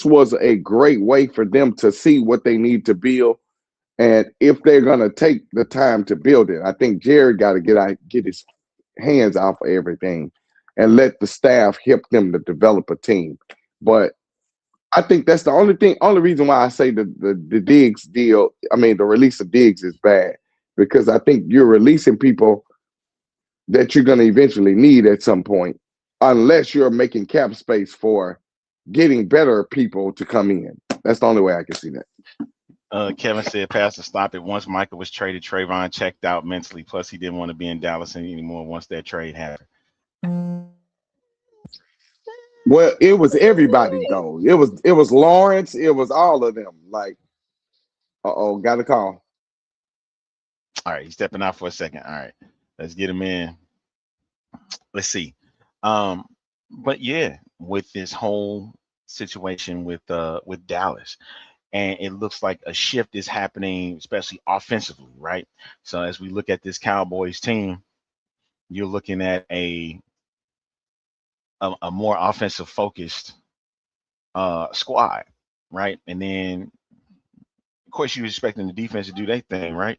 was a great way for them to see what they need to build. And if they're gonna take the time to build it, I think Jerry got to get his hands off of everything and let the staff help them to develop a team. But I think that's the only reason why I say the Diggs deal, the release of Diggs is bad, because I think you're releasing people that you're going to eventually need at some point, unless you're making cap space for getting better people to come in. That's the only way I can see that. Kevin said, Pastor, stop it. Once Michael was traded, Trayvon checked out mentally. Plus, he didn't want to be in Dallas anymore once that trade happened. Well, it was everybody though. It was Lawrence. It was all of them. Like, got a call. All right, he's stepping out for a second. All right, let's get him in. Let's see. But yeah, with this whole situation with Dallas, and it looks like a shift is happening, especially offensively, right? So as we look at this Cowboys team, you're looking at a more offensive focused squad, right? And then of course you're expecting the defense to do their thing, right?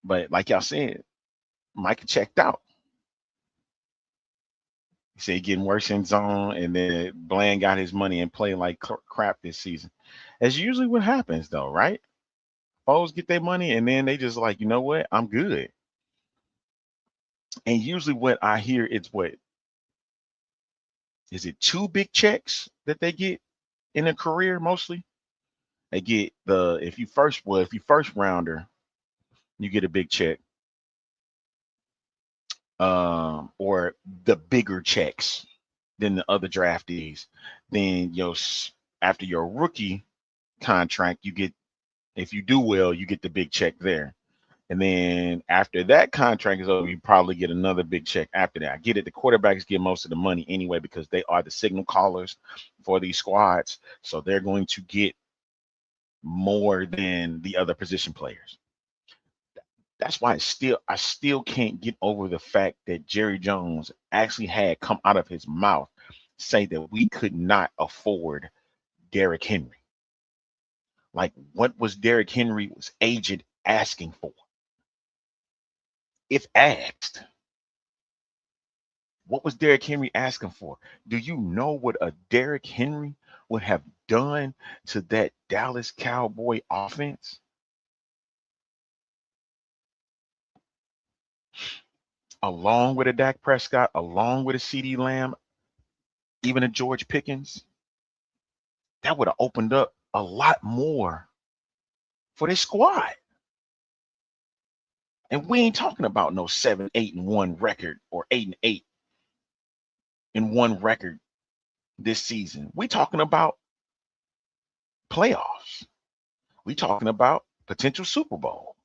But like y'all said, Micah checked out. He said getting worse in zone, and then Bland got his money and played like crap this season. That's usually what happens though, right? Foes get their money and then they just like, you know what, I'm good. And usually what I hear, it's what is it, 2 big checks that they get in a career mostly? They get if you first rounder, you get a big check. Or the bigger checks than the other draftees. Then after your rookie contract, you get, if you do well, you get the big check there. And then after that contract is over, you probably get another big check after that. I get it. The quarterbacks get most of the money anyway because they are the signal callers for these squads. So they're going to get more than the other position players. That's why I still can't get over the fact that Jerry Jones actually had come out of his mouth say that we could not afford Derrick Henry. Like, what was Derrick Henry's agent asking for? If asked, what was Derrick Henry asking for? Do you know what a Derrick Henry would have done to that Dallas Cowboy offense? Along with a Dak Prescott, along with a CeeDee Lamb, even a George Pickens, that would have opened up a lot more for this squad. And we ain't talking about no 7-8-1 record or 8-8 in one record this season. We talking about playoffs. We talking about potential Super Bowls.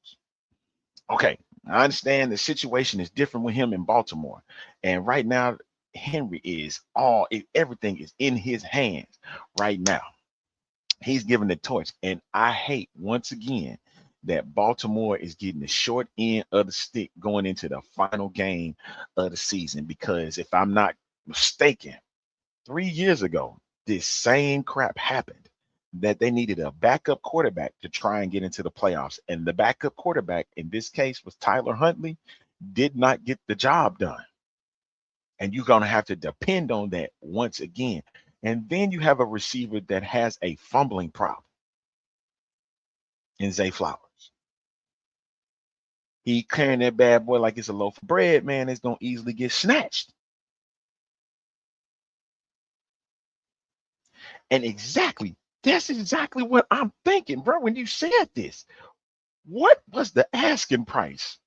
Okay, I understand the situation is different with him in Baltimore. And right now, Henry everything is in his hands right now. He's giving the torch. And I hate, once again, that Baltimore is getting the short end of the stick going into the final game of the season. Because if I'm not mistaken, 3 years ago, this same crap happened, that they needed a backup quarterback to try and get into the playoffs. And the backup quarterback in this case was Tyler Huntley, did not get the job done. And you're going to have to depend on that once again. And then you have a receiver that has a fumbling problem in Zay Flowers. He carrying that bad boy like it's a loaf of bread, man. It's going to easily get snatched. And that's exactly what I'm thinking, bro. When you said this, what was the asking price?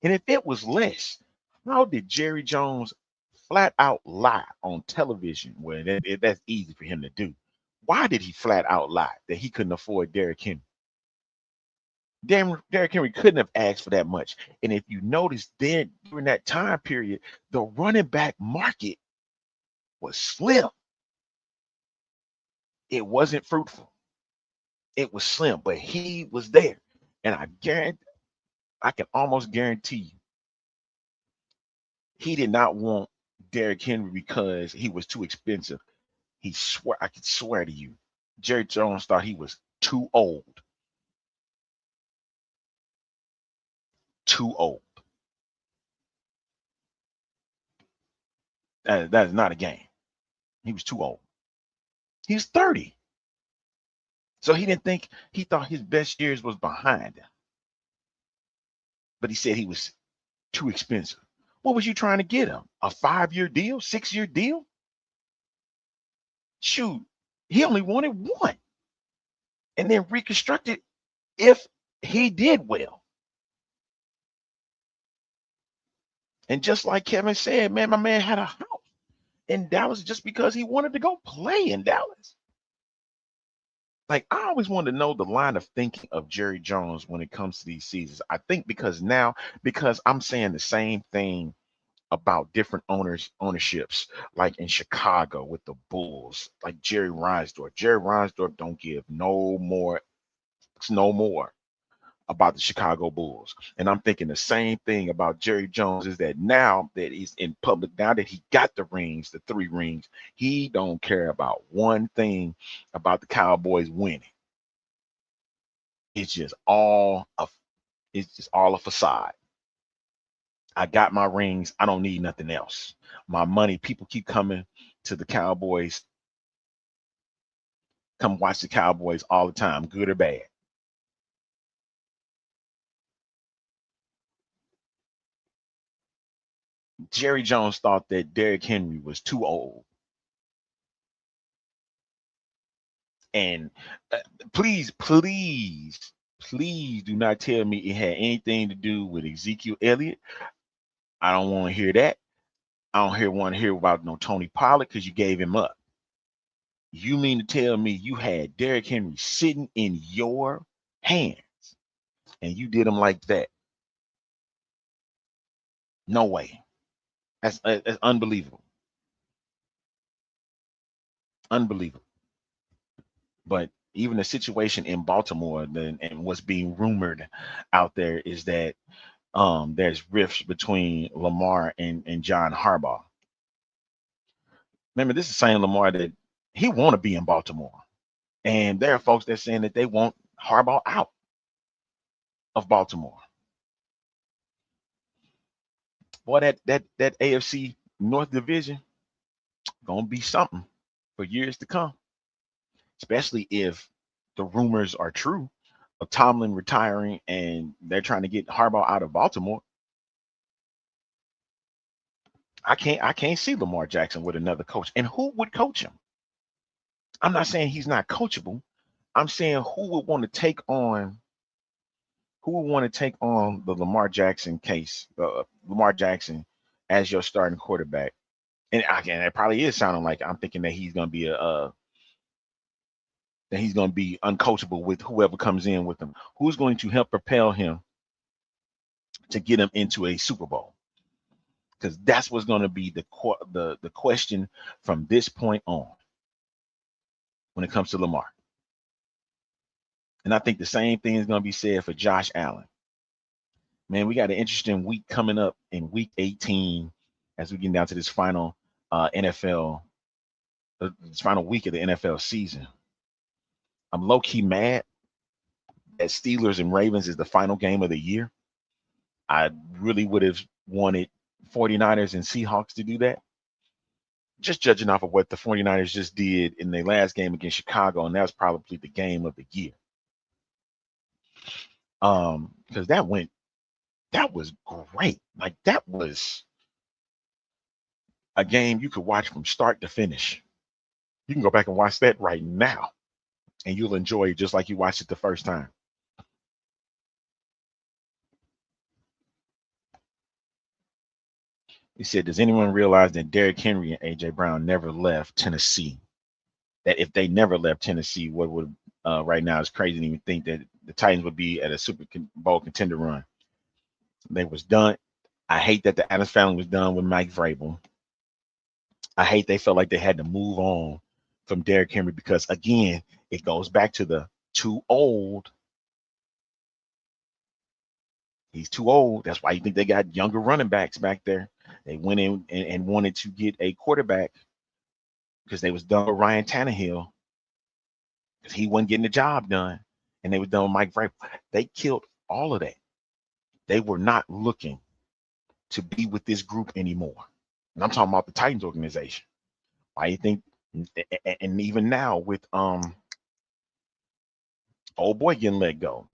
And if it was less, how did Jerry Jones flat out lie on television? Well, that's easy for him to do. Why did he flat out lie that he couldn't afford Derrick Henry? Derrick Henry couldn't have asked for that much. And if you notice, then during that time period, the running back market was slim. It wasn't fruitful. It was slim, but he was there. And I can almost guarantee you, he did not want Derrick Henry because he was too expensive. I could swear to you, Jerry Jones thought he was too old. Too old. That is not a game. He was too old. He was 30. So he thought his best years was behind him. But he said he was too expensive. What was you trying to get him? A 5-year deal? 6-year deal? Shoot, he only wanted one. And then reconstructed if he did well. And just like Kevin said, man, my man had a house in Dallas just because he wanted to go play in Dallas. Like, I always wanted to know the line of thinking of Jerry Jones when it comes to these seasons. I think because I'm saying the same thing about different ownerships, like in Chicago with the Bulls, like Jerry Reinsdorf. Jerry Reinsdorf don't give no more about the Chicago Bulls. And I'm thinking the same thing about Jerry Jones, is that now that he's in public, now that he got the 3 rings, he don't care about one thing about the Cowboys winning. It's just all a facade. I got my rings. I don't need nothing else. My money, people keep coming to the Cowboys, come watch the Cowboys all the time, good or bad. Jerry Jones thought that Derrick Henry was too old. And please do not tell me it had anything to do with Ezekiel Elliott. I don't want to hear that. I don't want to hear about no Tony Pollard because you gave him up. You mean to tell me you had Derrick Henry sitting in your hands and you did him like that? No way. That's unbelievable. Unbelievable. But even the situation in Baltimore and what's being rumored out there is that there's rifts between Lamar and John Harbaugh. Remember, this is saying Lamar that he want to be in Baltimore. And there are folks that saying that they want Harbaugh out of Baltimore. Boy, that AFC North Division gonna be something for years to come, especially if the rumors are true of Tomlin retiring and they're trying to get Harbaugh out of Baltimore. I can't see Lamar Jackson with another coach. And who would coach him? I'm not saying he's not coachable. I'm saying who would want to take on the Lamar Jackson case, Lamar Jackson as your starting quarterback. And again, it probably is sounding like I'm thinking that he's going to be uncoachable with whoever comes in with him. Who's going to help propel him to get him into a Super Bowl? Because that's what's going to be the question from this point on when it comes to Lamar. And I think the same thing is going to be said for Josh Allen. Man, we got an interesting week coming up in week 18 as we get down to this final this final week of the NFL season. I'm low-key mad that Steelers and Ravens is the final game of the year. I really would have wanted 49ers and Seahawks to do that. Just judging off of what the 49ers just did in their last game against Chicago, and that was probably the game of the year. Because that was great. Like, that was a game you could watch from start to finish. You can go back and watch that right now, and you'll enjoy it just like you watched it the first time. He said, does anyone realize that Derrick Henry and A.J. Brown never left Tennessee? That if they never left Tennessee, what would right now is crazy to even think that the Titans would be at a Super Bowl contender run. They was done. I hate that the Adams family was done with Mike Vrabel. I hate they felt like they had to move on from Derrick Henry because, again, it goes back to the too old. He's too old. That's why you think they got younger running backs back there. They went in and wanted to get a quarterback because they was done with Ryan Tannehill because he wasn't getting the job done, and they were done with Mike Vrabel. They killed all of that. They were not looking to be with this group anymore. And I'm talking about the Titans organization. Why you think? And even now with old boy getting let go,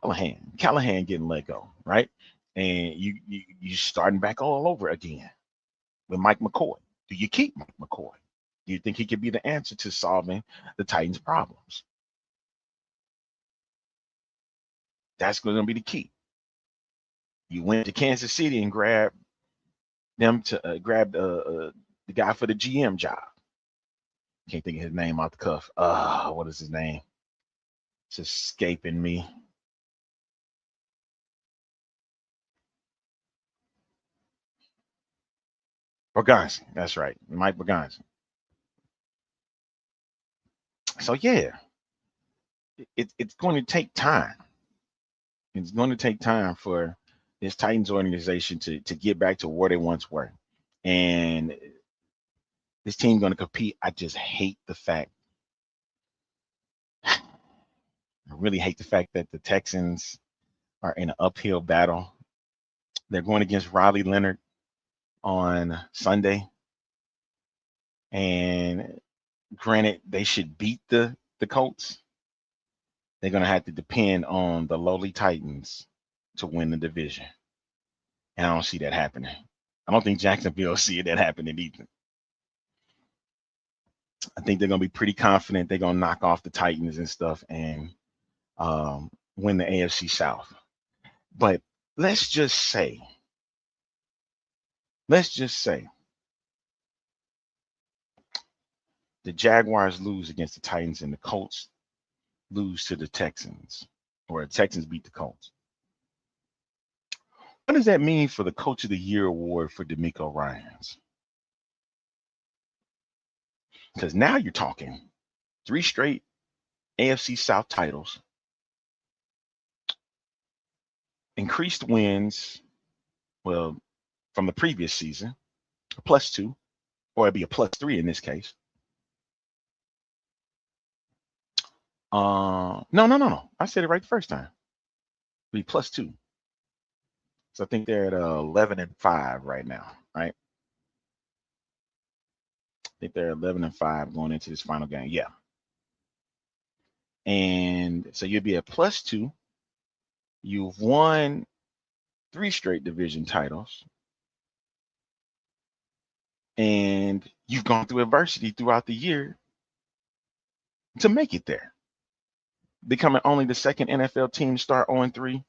Callahan getting let go, right? And you starting back all over again with Mike McCoy. Do you keep Mike McCoy? Do you think he could be the answer to solving the Titans' problems? That's going to be the key. You went to Kansas City and grabbed them to grab the guy for the GM job. Can't think of his name off the cuff. What is his name? It's escaping me. Bergonzi, that's right, Mike Bergonzi. So yeah, it's going to take time. It's going to take time for this Titans organization to get back to where they once were, and this team going to compete. I just hate the fact. I really hate the fact that the Texans are in an uphill battle. They're going against Riley Leonard on Sunday, and granted, they should beat the Colts. They're going to have to depend on the lowly Titans to win the division. And I don't see that happening. I don't think Jacksonville see that happening either. I think they're going to be pretty confident they're going to knock off the Titans and stuff and win the AFC South. But let's just say the Jaguars lose against the Titans and the Colts lose to the Texans, or the Texans beat the Colts. What does that mean for the Coach of the Year award for DeMeco Ryans? Because now you're talking 3 straight AFC South titles, increased wins, well, from the previous season, a +2, or it'd be a +3 in this case. No. I said it right the first time. It'd be +2. So I think they're at 11-5 right now, right? I think they're 11-5 going into this final game. Yeah. And so you'll be at +2. You've won 3 straight division titles. And you've gone through adversity throughout the year to make it there. Becoming only the second NFL team to start 0-3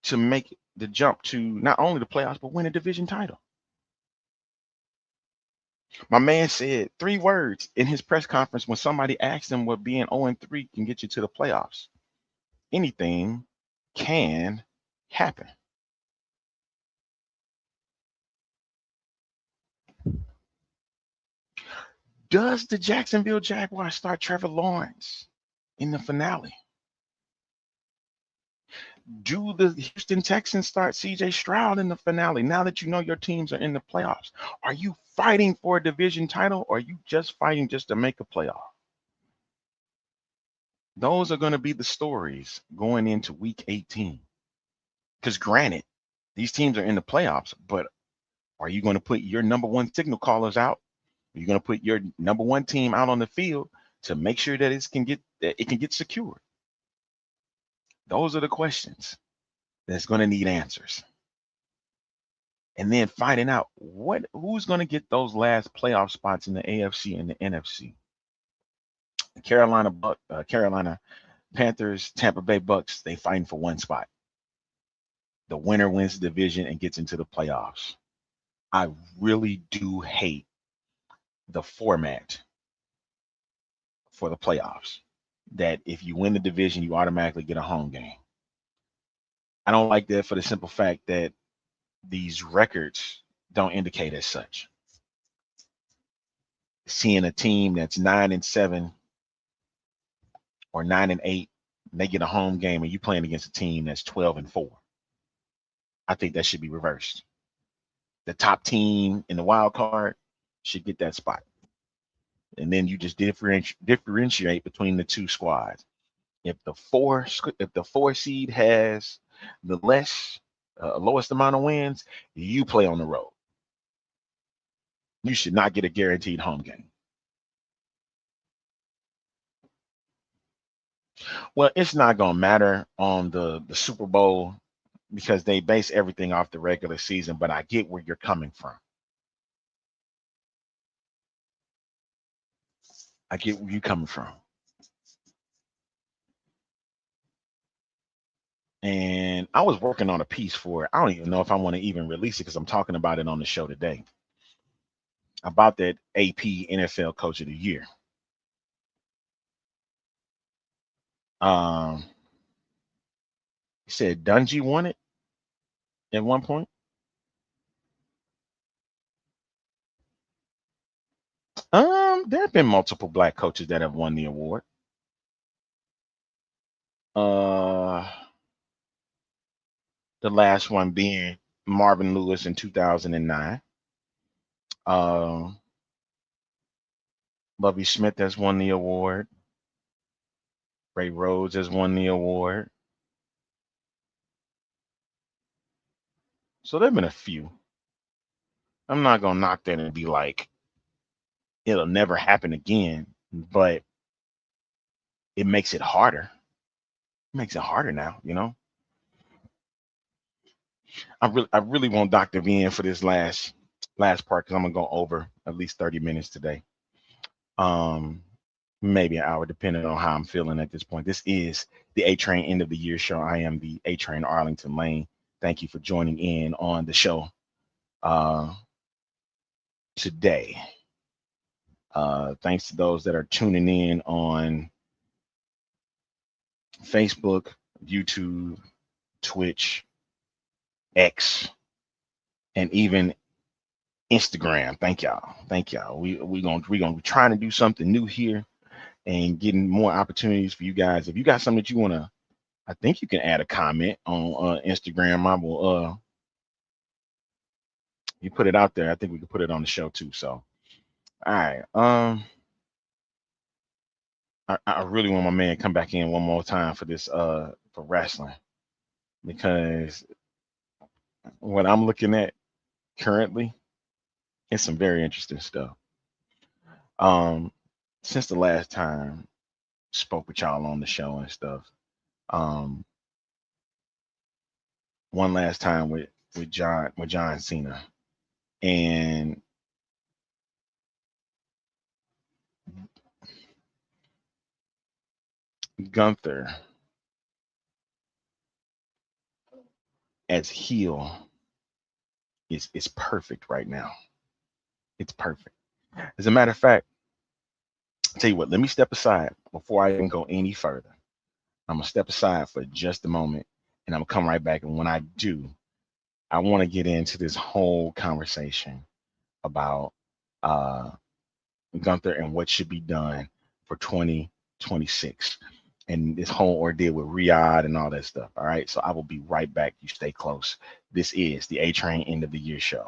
to make the jump to not only the playoffs, but win a division title. My man said 3 words in his press conference when somebody asked him what being 0-3 can get you to the playoffs. Anything can happen. Does the Jacksonville Jaguars start Trevor Lawrence in the finale? Do the Houston Texans start CJ Stroud in the finale now that you know your teams are in the playoffs? Are you fighting for a division title, or are you just fighting just to make a playoff? Those are going to be the stories going into week 18. Because granted, these teams are in the playoffs, but are you going to put your number 1 signal callers out? Are you going to put your number 1 team out on the field to make sure that it can get secured? Those are the questions that's going to need answers. And then finding out who's going to get those last playoff spots in the AFC and the NFC. The Carolina Panthers, Tampa Bay Bucks, they fighting for 1 spot. The winner wins the division and gets into the playoffs. I really do hate the format for the playoffs, that if you win the division, you automatically get a home game. I don't like that for the simple fact that these records don't indicate as such. seeing a team that's 9-7 or 9-8, and they get a home game, and you playing against a team that's 12-4. I think that should be reversed. The top team in the wild card should get that spot, and then you just differentiate between the two squads. If the four seed has the lowest amount of wins, you play on the road. You should not get a guaranteed home game. Well, it's not gonna matter on the Super Bowl because they base everything off the regular season, but I get where you're coming from. I get where you're coming from. And I was working on a piece for it. I don't even know if I want to even release it because I'm talking about it on the show today about that AP NFL Coach of the Year. He said Dungy won it at one point. There have been multiple black coaches that have won the award. The last one being Marvin Lewis in 2009. Lovie Smith has won the award. Ray Rhodes has won the award. So there have been a few. I'm not gonna knock that and be like, it'll never happen again, but it makes it harder. It makes it harder now, you know. I really want Dr. V in for this last part because I'm gonna go over at least 30 minutes today. Maybe an hour, depending on how I'm feeling at this point. This is the A Train End of the Year show. I am the A Train Arlington Lane. Thank you for joining in on the show today. Thanks to those that are tuning in on Facebook, YouTube, Twitch, X, and even Instagram. Thank y'all. We're gonna be trying to do something new here and getting more opportunities for you guys. If you got something that you want to, I think you can add a comment on Instagram. I will you put it out there. I think we can put it on the show too. So all right. I really want my man to come back in one more time for this for wrestling, because what I'm looking at currently is some very interesting stuff. Since the last time spoke with y'all on the show and stuff, one last time with John Cena, and Gunther as heel is perfect right now. It's perfect. As a matter of fact, I'll tell you what, let me step aside before I even go any further. I'm gonna step aside for just a moment, and I'm gonna come right back. And when I do, I want to get into this whole conversation about Gunther and what should be done for 2026 and this whole ordeal with Riyadh and all that stuff. All right. So I will be right back. You stay close. This is the A Train End of the Year show.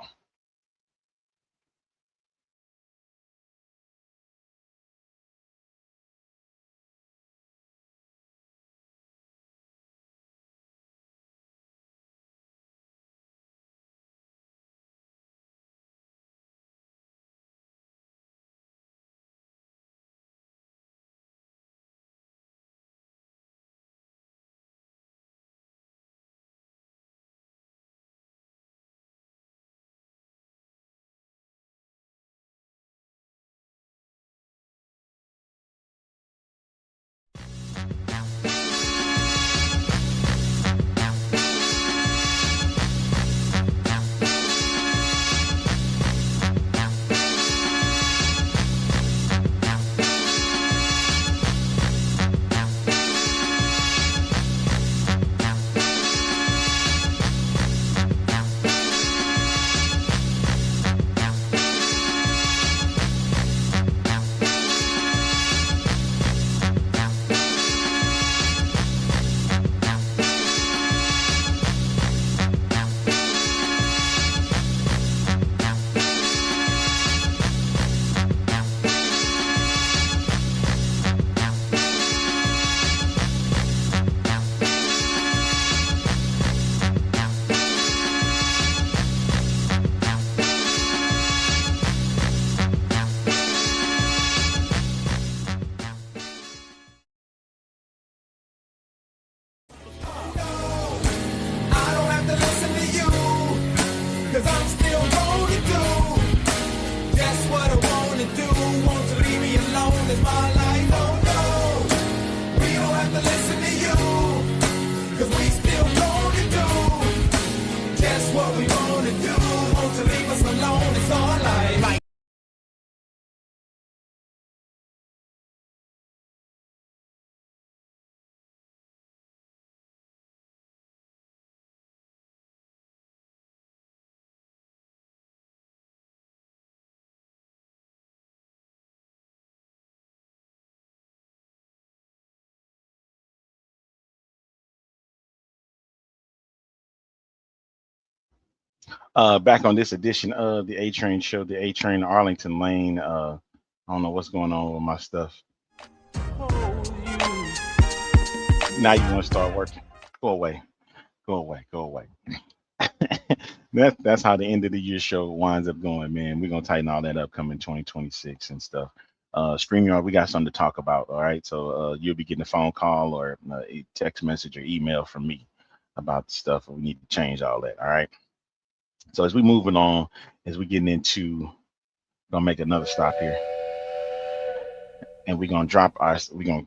'cause I'm still gonna do just what I wanna do. Won't you leave me alone? It's my life. Oh no, we don't have to listen to you, 'cause we still gonna do just what we wanna do. Won't you leave us alone? It's our life. Back on this edition of the A Train Show, the A Train Arlington Lane. I don't know what's going on with my stuff. Now you want to start working? Go away, go away, go away. That's how the end of the year show winds up going, man. We're gonna tighten all that up coming 2026 and stuff. StreamYard, we got something to talk about. All right, so you'll be getting a phone call or a text message or email from me about the stuff. We need to change all that. All right. So as we moving on, as we getting into, gonna make another stop here, and we're gonna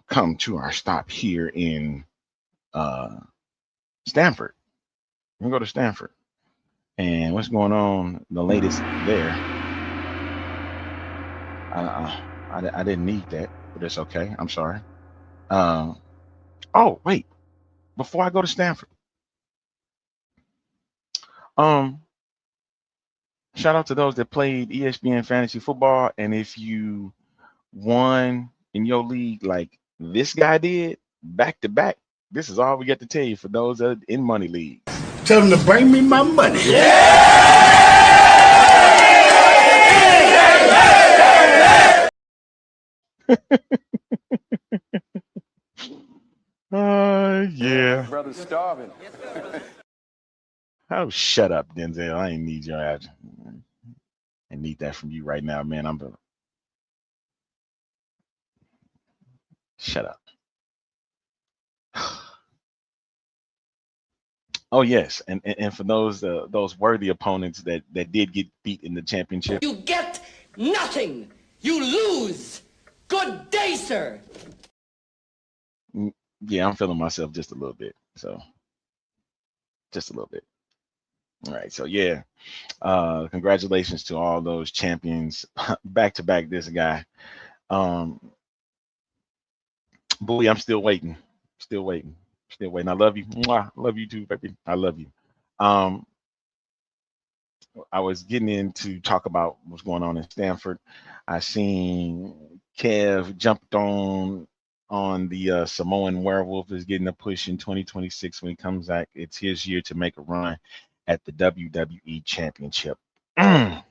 come to our stop here in Stanford. We're gonna go to Stanford, and what's going on? The latest there. I didn't need that, but it's okay. I'm sorry. Oh wait, before I go to Stanford, shout out to those that played ESPN fantasy football, and if you won in your league like this guy did back to back, this is all we get to tell you for those that are in money leagues. Tell them to bring me my money. Yeah. Brother's starving. Oh, shut up, Denzel. I ain't need your ass. I need that from you right now, man. Shut up. Oh yes, and for those worthy opponents that did get beat in the championship. You get nothing. You lose. Good day, sir. Yeah, I'm feeling myself just a little bit. So just a little bit. All right. So yeah, congratulations to all those champions back to back. This guy, Bully. I'm still waiting. Still waiting. Still waiting. I love you. Mwah. Love you too, baby. I love you. I was getting into talk about what's going on in Stanford. I seen Kev jumped on the Samoan Werewolf is getting a push in 2026 when he comes back. It's his year to make a run at the WWE Championship. Mm.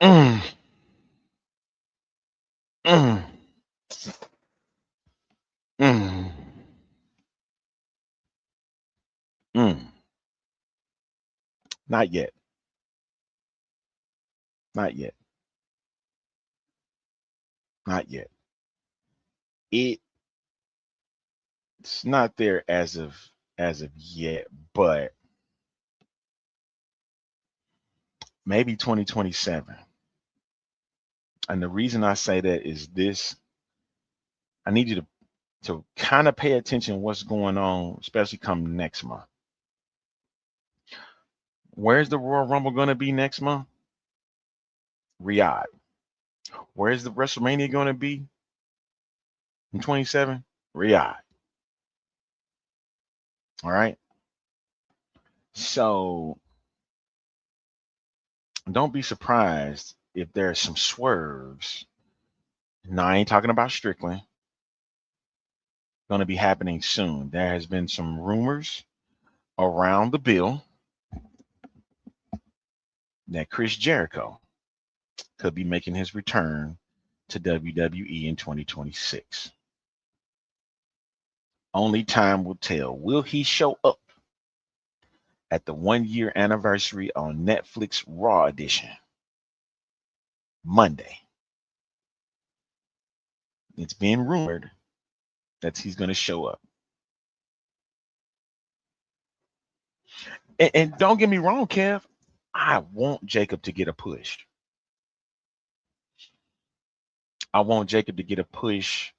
Mm. Mm. Mm. Mm. Not yet. Not yet. Not yet. It's not there as of yet, but maybe 2027. And the reason I say that is this: I need you to kind of pay attention to what's going on, especially come next month. Where's the Royal Rumble going to be next month? Riyadh. Where's the WrestleMania going to be in 27? Riyadh. All right. So don't be surprised if there's some swerves. Now, I ain't talking about Strickland. Going to be happening soon. There has been some rumors around the bill that Chris Jericho could be making his return to WWE in 2026. Only time will tell. Will he show up at the 1-year anniversary on Netflix Raw edition Monday? It's being rumored that he's going to show up. And don't get me wrong, Kev. I want Jacob to get a push. I want Jacob to get a push.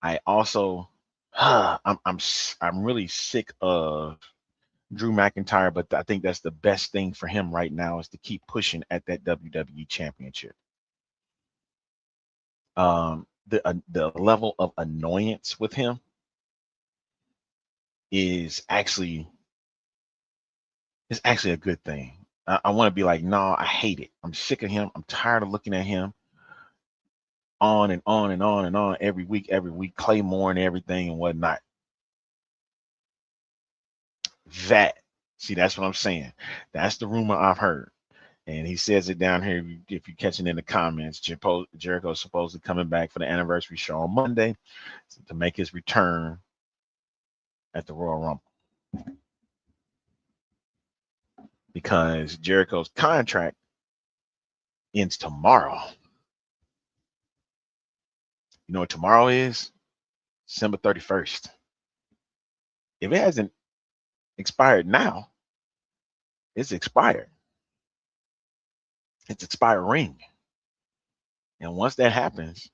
I also, I'm really sick of Drew McIntyre, but I think that's the best thing for him right now is to keep pushing at that WWE Championship. The level of annoyance with him is actually a good thing. I want to be like, no, I hate it. I'm sick of him. I'm tired of looking at him on and on and on and on every week, Claymore and everything and whatnot. That's what I'm saying. That's the rumor I've heard. And he says it down here if you're catching in the comments. Jericho's supposedly coming back for the anniversary show on Monday to make his return at the Royal Rumble. Because Jericho's contract ends tomorrow. You know what tomorrow is? December 31st. If it hasn't expired now, it's expired. It's expiring. And once that happens,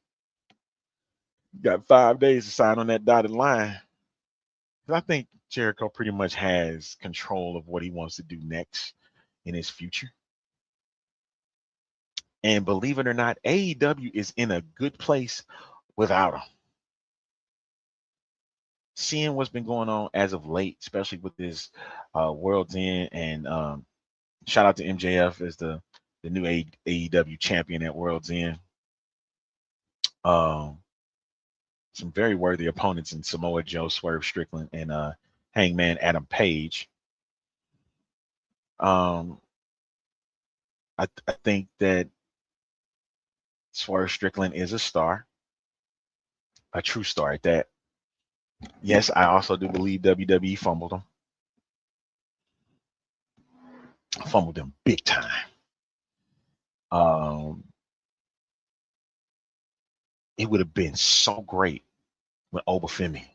you got 5 days to sign on that dotted line. I think Jericho pretty much has control of what he wants to do next in his future. And believe it or not, AEW is in a good place without him. Seeing what's been going on as of late, especially with this World's End, and shout out to MJF as the new AEW champion at World's End. Some very worthy opponents in Samoa Joe, Swerve Strickland, and Hangman Adam Page. I think that Swerve Strickland is a star, a true star at that. Yes, I also do believe WWE fumbled him. Fumbled him big time. It would have been so great with Obafemi.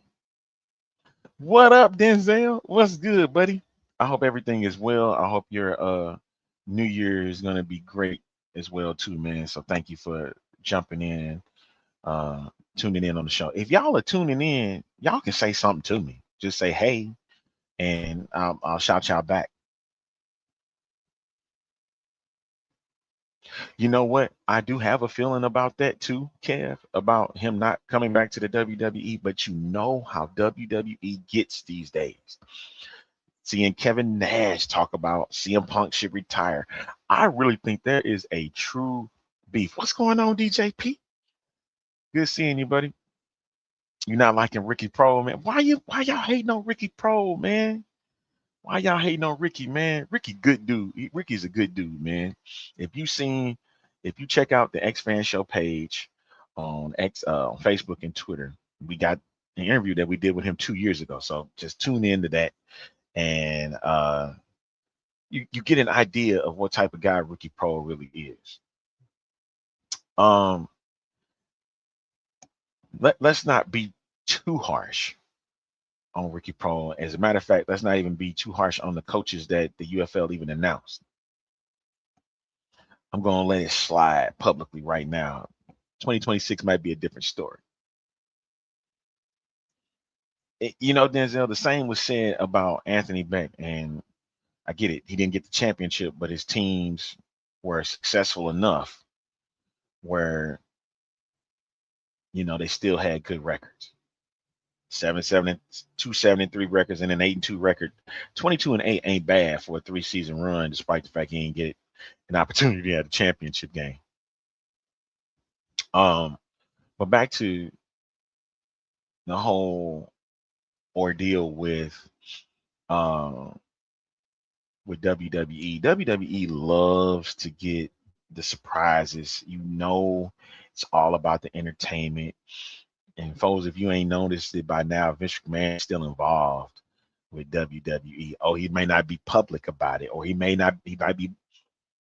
What up, Denzel? What's good, buddy? I hope everything is well. I hope your New Year is gonna be great as well too, man. So thank you for jumping in, tuning in on the show. If y'all are tuning in, y'all can say something to me. Just say hey, and I'll shout y'all back. You know what? I do have a feeling about that too, Kev, about him not coming back to the WWE, but you know how WWE gets these days. Seeing Kevin Nash talk about CM Punk should retire. I really think there is a true beef. What's going on, DJP? Good seeing you, buddy. You're not liking Ricky Pro, man. Why y'all hating on Ricky Pro, man? Why y'all hating on Ricky, man? Ricky, good dude. Ricky's a good dude, man. If you check out the X Fan Show page on Facebook and Twitter, we got an interview that we did with him 2 years ago. So just tune into that, and you get an idea of what type of guy Ricky Pro really is. Let's not be too harsh on Ricky Pro. As a matter of fact, let's not even be too harsh on the coaches that the UFL even announced. I'm going to let it slide publicly right now. 2026 might be a different story. Denzel, the same was said about Anthony Beck, and I get it. He didn't get the championship, but his teams were successful enough where, they still had good records. 7-7, 2-7-3 records, and an 8-2 record. 22-8 ain't bad for a 3-season run, despite the fact he didn't get an opportunity at a championship game. But back to the whole ordeal with WWE. WWE loves to get the surprises. It's all about the entertainment. And folks, if you ain't noticed it by now, Vince McMahon is still involved with WWE. Oh, he may not be public about it, or he might be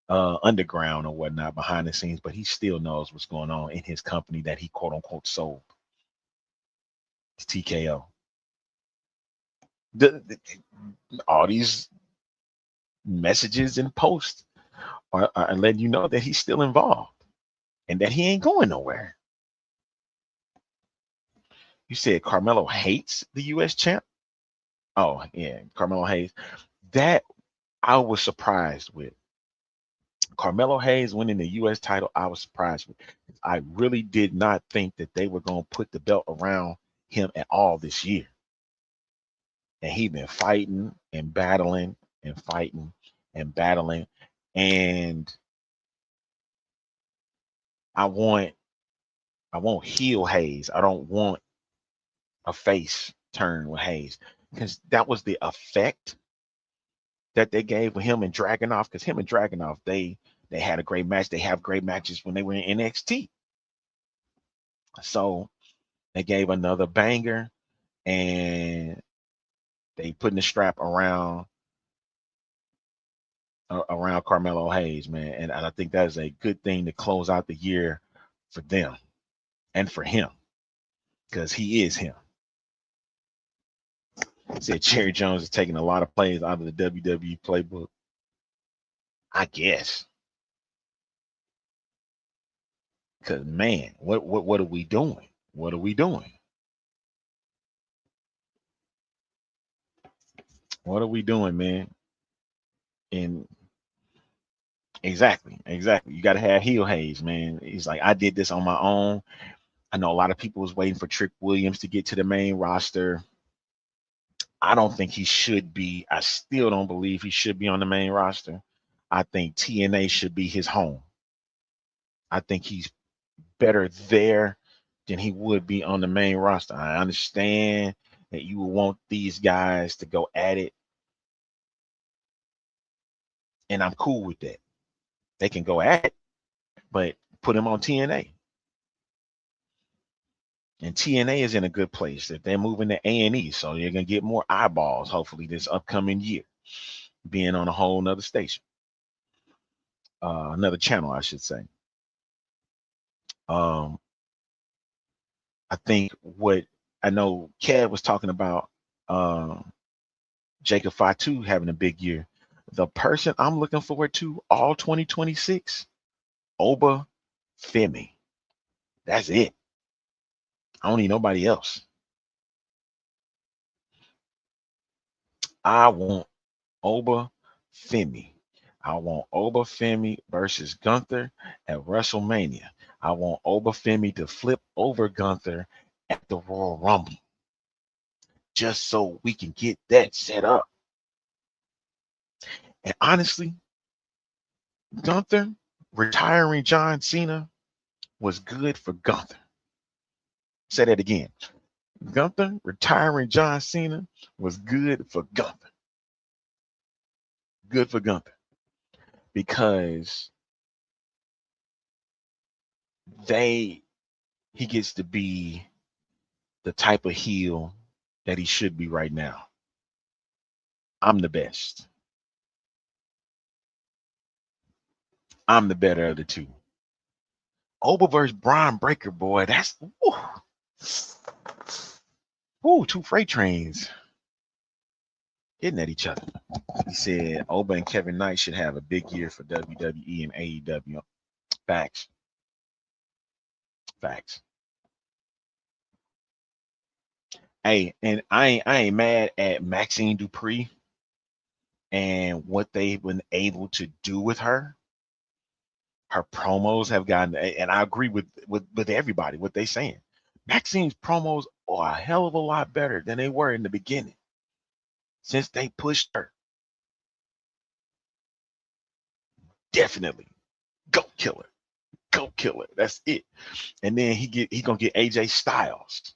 underground or whatnot behind the scenes, but he still knows what's going on in his company that he quote unquote sold. It's TKO. All these messages and posts are letting you know that he's still involved and that he ain't going nowhere. You said Carmelo hates the U.S. champ? Oh, yeah, Carmelo Hayes. That I was surprised with. Carmelo Hayes winning the U.S. title, I was surprised with. I really did not think that they were going to put the belt around him at all this year. And he's been fighting and battling and fighting and battling. And I want heel Hayes. I don't want a face turn with Hayes, because that was the effect that they gave with him and Dragunov. Because him and Dragunov, they had a great match. They have great matches when they were in NXT. So they gave another banger, and they putting the strap around Carmelo Hayes, man. And I think that is a good thing to close out the year for them and for him, because he is him. He said Jerry Jones is taking a lot of plays out of the WWE playbook. I guess. Because, man, what are we doing? What are we doing? What are we doing, man? And exactly. You got to have heel Hayes, man. He's like, I did this on my own. I know a lot of people was waiting for Trick Williams to get to the main roster. I don't think he should be. I still don't believe he should be on the main roster. I think TNA should be his home. I think he's better there than he would be on the main roster. I understand that you would want these guys to go at it, and I'm cool with that. They can go at it, but put him on TNA. And TNA is in a good place that they're moving to A&E, so you're gonna get more eyeballs hopefully this upcoming year, being on a whole nother station, another channel, I should say. I think what I know Kev was talking about, Jacob Fatu having a big year. The person I'm looking forward to all 2026, Oba Femi. That's it. I don't need nobody else. I want Oba Femi. I want Oba Femi versus Gunther at WrestleMania. I want Oba Femi to flip over Gunther at the Royal Rumble, just so we can get that set up. And honestly, Gunther retiring John Cena was good for Gunther. Say that again. Gunther retiring John Cena was good for Gunther. Good for Gunther. Because he gets to be the type of heel that he should be right now. I'm the best. I'm the better of the two. Oba versus Bron Breakker, boy, that's two freight trains hitting at each other. He said Oba and Kevin Knight should have a big year for WWE and AEW. Facts. Hey, and I ain't mad at Maxine Dupree and what they've been able to do with her. Her promos have gotten, and I agree with everybody what they're saying. Maxine's promos are a hell of a lot better than they were in the beginning, since they pushed her. Definitely, go killer. That's it. And then he gonna get AJ Styles.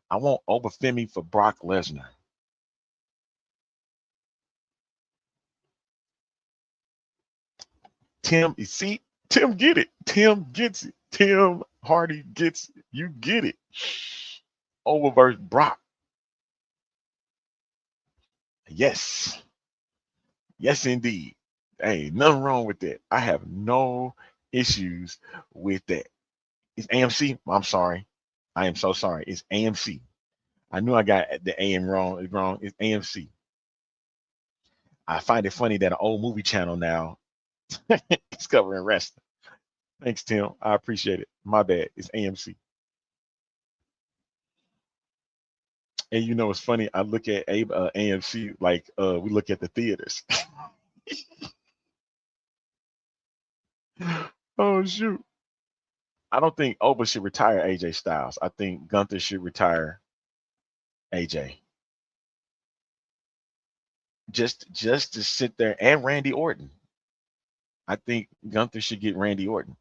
I want Oba Femi for Brock Lesnar. Tim, you see, Tim get it. Tim gets it. Tim Hardy gets it. You get it. Oba versus Brock. Yes, indeed. Hey, nothing wrong with that. I have no issues with that. It's AMC. I'm sorry. I am so sorry. It's AMC. I knew I got the AM wrong. It's wrong. It's AMC. I find it funny that an old movie channel now is covering wrestling. Thanks, Tim. I appreciate it. My bad. It's AMC. And you know, it's funny. I look at AMC like we look at the theaters. Oh shoot! I don't think Oba should retire AJ Styles. I think Gunther should retire AJ. Just to sit there, and Randy Orton. I think Gunther should get Randy Orton.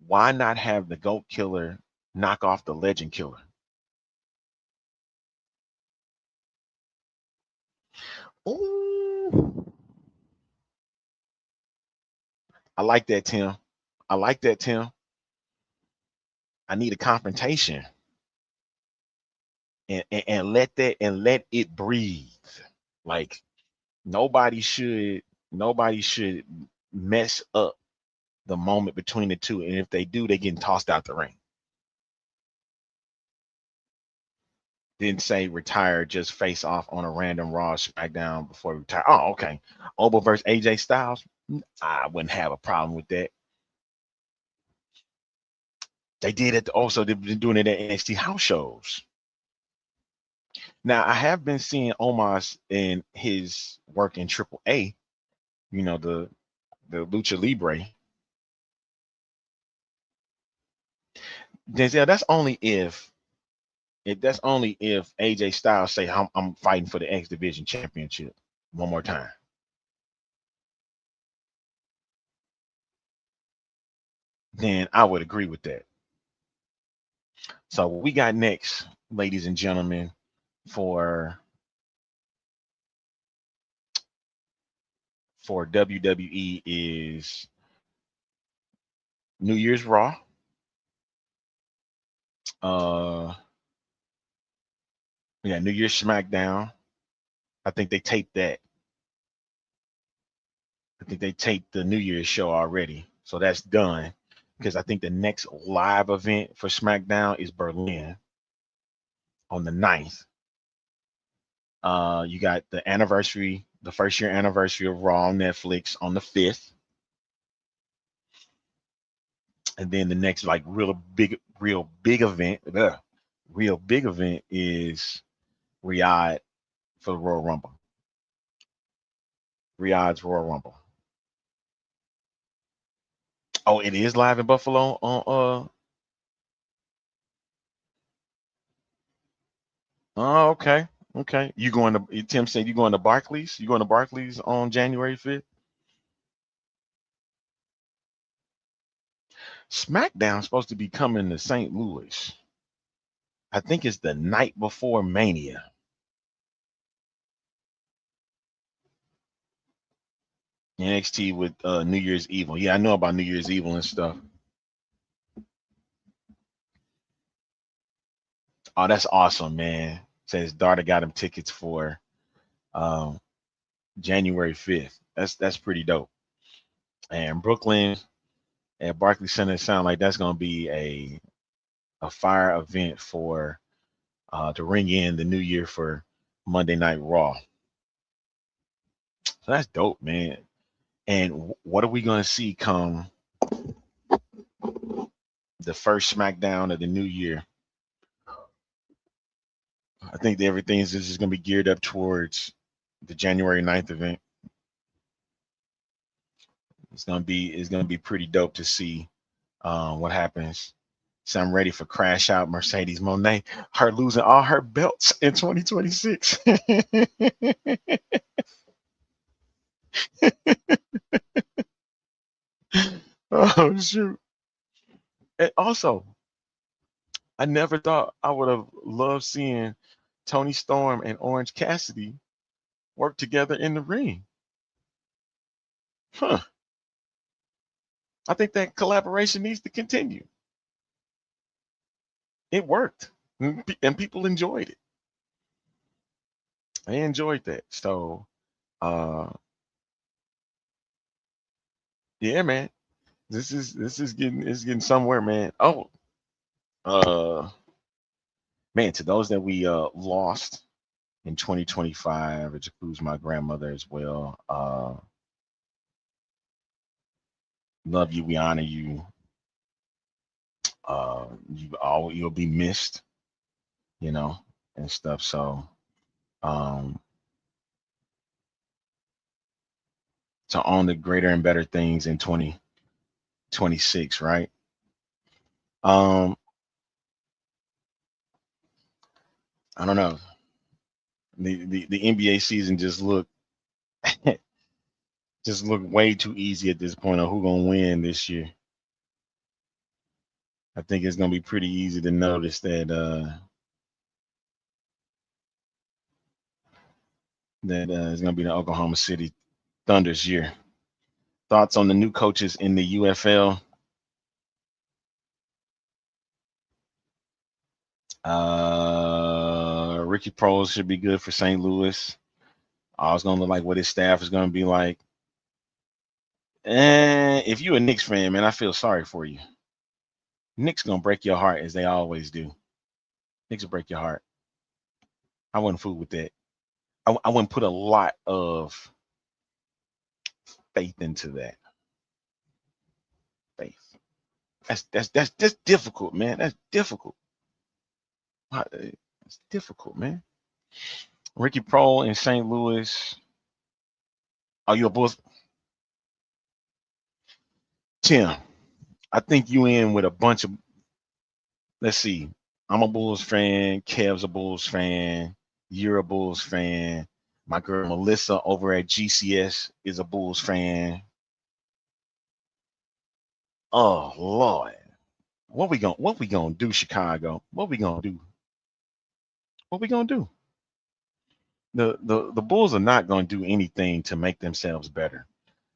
Why not have the GOAT Killer knock off the Legend Killer? Ooh. I like that, Tim. I like that, Tim. I need a confrontation. And let it breathe. Like nobody should mess up the moment between the two. And if they do, they getting tossed out the ring. Didn't say retire, just face off on a random Raw SmackDown before retire. Oh, okay. Oba versus AJ Styles. I wouldn't have a problem with that. They did it also. They've been doing it at NXT house shows. Now I have been seeing Omos in his work in AAA. You know, the Lucha Libre. Denzel, that's only if AJ Styles say I'm fighting for the X Division Championship one more time. Then I would agree with that. So what we got next, ladies and gentlemen, for WWE is New Year's Raw. Yeah, New Year's SmackDown. I think they taped that. I think they taped the New Year's show already. So that's done. Because I think the next live event for SmackDown is Berlin on the 9th. You got the anniversary, the first year anniversary of Raw on Netflix on the 5th. And then the next like real big event is Riyadh for the Royal Rumble. Riyadh's Royal Rumble. Oh, it is live in Buffalo on oh, okay. Okay. You going to Tim said you going to Barclays? You going to Barclays on January 5th? SmackDown's supposed to be coming to St. Louis. I think it's the night before Mania. NXT with New Year's Evil. Yeah, I know about New Year's Evil and stuff. Oh, that's awesome, man. Says his daughter got him tickets for January 5th. That's pretty dope. And Brooklyn at Barclays Center sound like that's gonna be a fire event for to ring in the new year for Monday Night Raw. So that's dope, man. And what are we gonna see come the first SmackDown of the new year? I think that everything is just gonna be geared up towards the January 9th event. It's gonna be pretty dope to see what happens. So I'm ready for Crash Out Mercedes Moné, her losing all her belts in 2026. Oh shoot. And also, I never thought I would have loved seeing Tony Storm and Orange Cassidy work together in the ring. Huh. I think that collaboration needs to continue. It worked. And people enjoyed it. I enjoyed that. So yeah, man. This is getting somewhere, man. Oh, Man, to those that we lost in 2025, which includes my grandmother as well. Love you. We honor you. You'll be missed, you know, and stuff. So, um, to own the greater and better things in 2026, right? Um, I don't know. The NBA season just look way too easy at this point on who gonna win this year. I think it's gonna be pretty easy to notice that it's gonna be the Oklahoma City Thunder's year. Thoughts on the new coaches in the UFL? Ricky Proles should be good for St. Louis. I was gonna look like what his staff is gonna be like. And if you a Knicks fan, man, I feel sorry for you. Knicks gonna break your heart as they always do. Knicks will break your heart. I wouldn't fool with that. I wouldn't put a lot of faith into that. Faith. That's difficult, man. That's difficult. It's difficult, man. Ricky Prohl in St. Louis. Are you a Bulls? Tim, I think you in with a bunch of. Let's see. I'm a Bulls fan. Kev's a Bulls fan. You're a Bulls fan. My girl Melissa over at GCS is a Bulls fan. Oh Lord, what we gonna do, Chicago? What we gonna do? What we gonna do? The Bulls are not gonna do anything to make themselves better.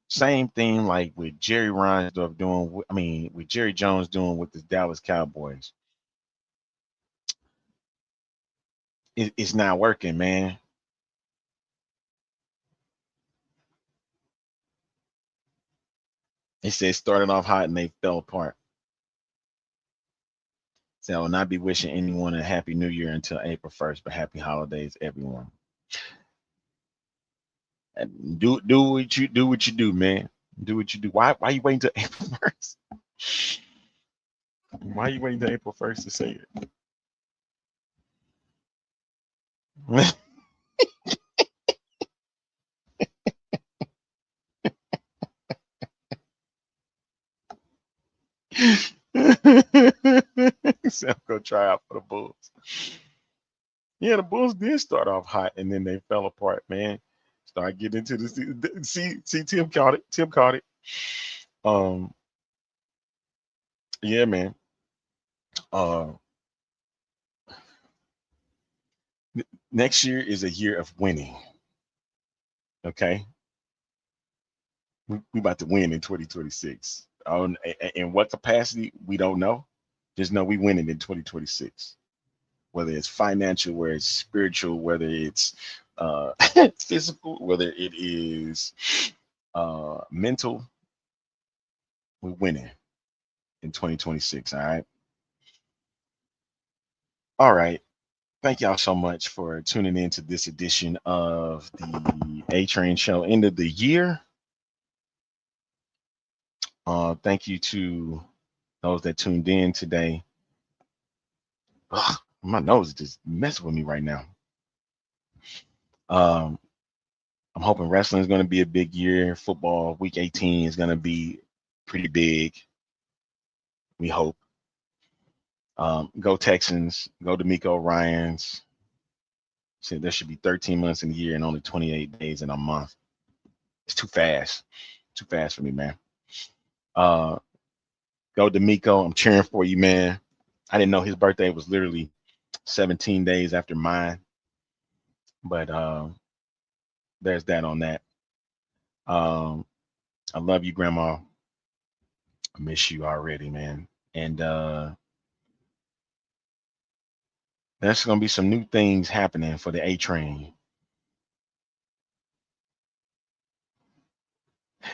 Same thing like with Jerry Reinsdorf doing. I mean, with Jerry Jones doing with the Dallas Cowboys. It's not working, man. They said started off hot and they fell apart. So I will not be wishing anyone a happy new year until April 1st, but happy holidays, everyone. And do what you do, man. Do what you do. Why you waiting till April 1st? Why you waiting till April 1st to say it? So I'm gonna try out for the Bulls. Yeah, the Bulls did start off hot and then they fell apart, man. Start getting into this. See, Tim caught it. Tim caught it. Um, yeah, man. Uh, Next year is a year of winning. Okay, we about to win in 2026. In what capacity we don't know. Just know we winning in 2026. Whether it's financial, whether it's spiritual, whether it's physical, whether it is mental, we're winning in 2026. All right. All right. Thank y'all so much for tuning in to this edition of the A Train Show, end of the year. Thank you to those that tuned in today. Ugh, my nose is just messing with me right now. I'm hoping wrestling is going to be a big year. Football, week 18 is going to be pretty big. We hope. Go Texans. Go D'Amico Ryans. So there should be 13 months in a year and only 28 days in a month. It's too fast. Too fast for me, man. Go D'Amico. I'm cheering for you, man. I didn't know his birthday was literally 17 days after mine. But there's that on that. I love you, Grandma. I miss you already, man. And there's going to be some new things happening for the A Train.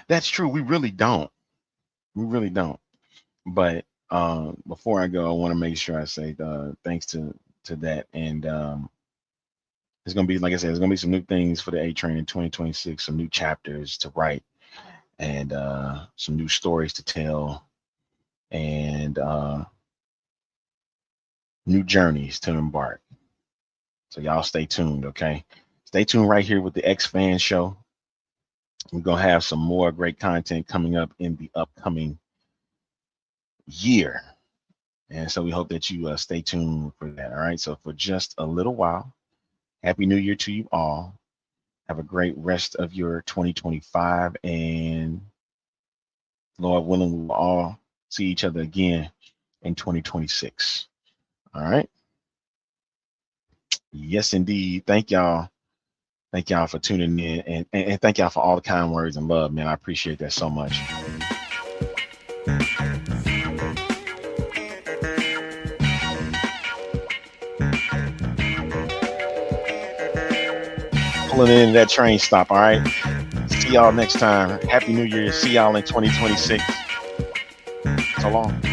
That's true. We really don't. We really don't. But before I go, I want to make sure I say thanks to to that. And there's gonna be, like I said, there's gonna be some new things for the A Train in 2026, some new chapters to write, and some new stories to tell, and new journeys to embark. So y'all stay tuned, okay? Stay tuned right here with the X Fan Show. We're gonna have some more great content coming up in the upcoming year. And so we hope that you stay tuned for that. All right. So for just a little while, Happy New Year to you all. Have a great rest of your 2025. And Lord willing, we will all see each other again in 2026. All right. Yes, indeed. Thank y'all. Thank y'all for tuning in, and thank y'all for all the kind words and love, man. I appreciate that so much. Pulling into that train stop. All right. See y'all next time. Happy New Year. See y'all in 2026. So long.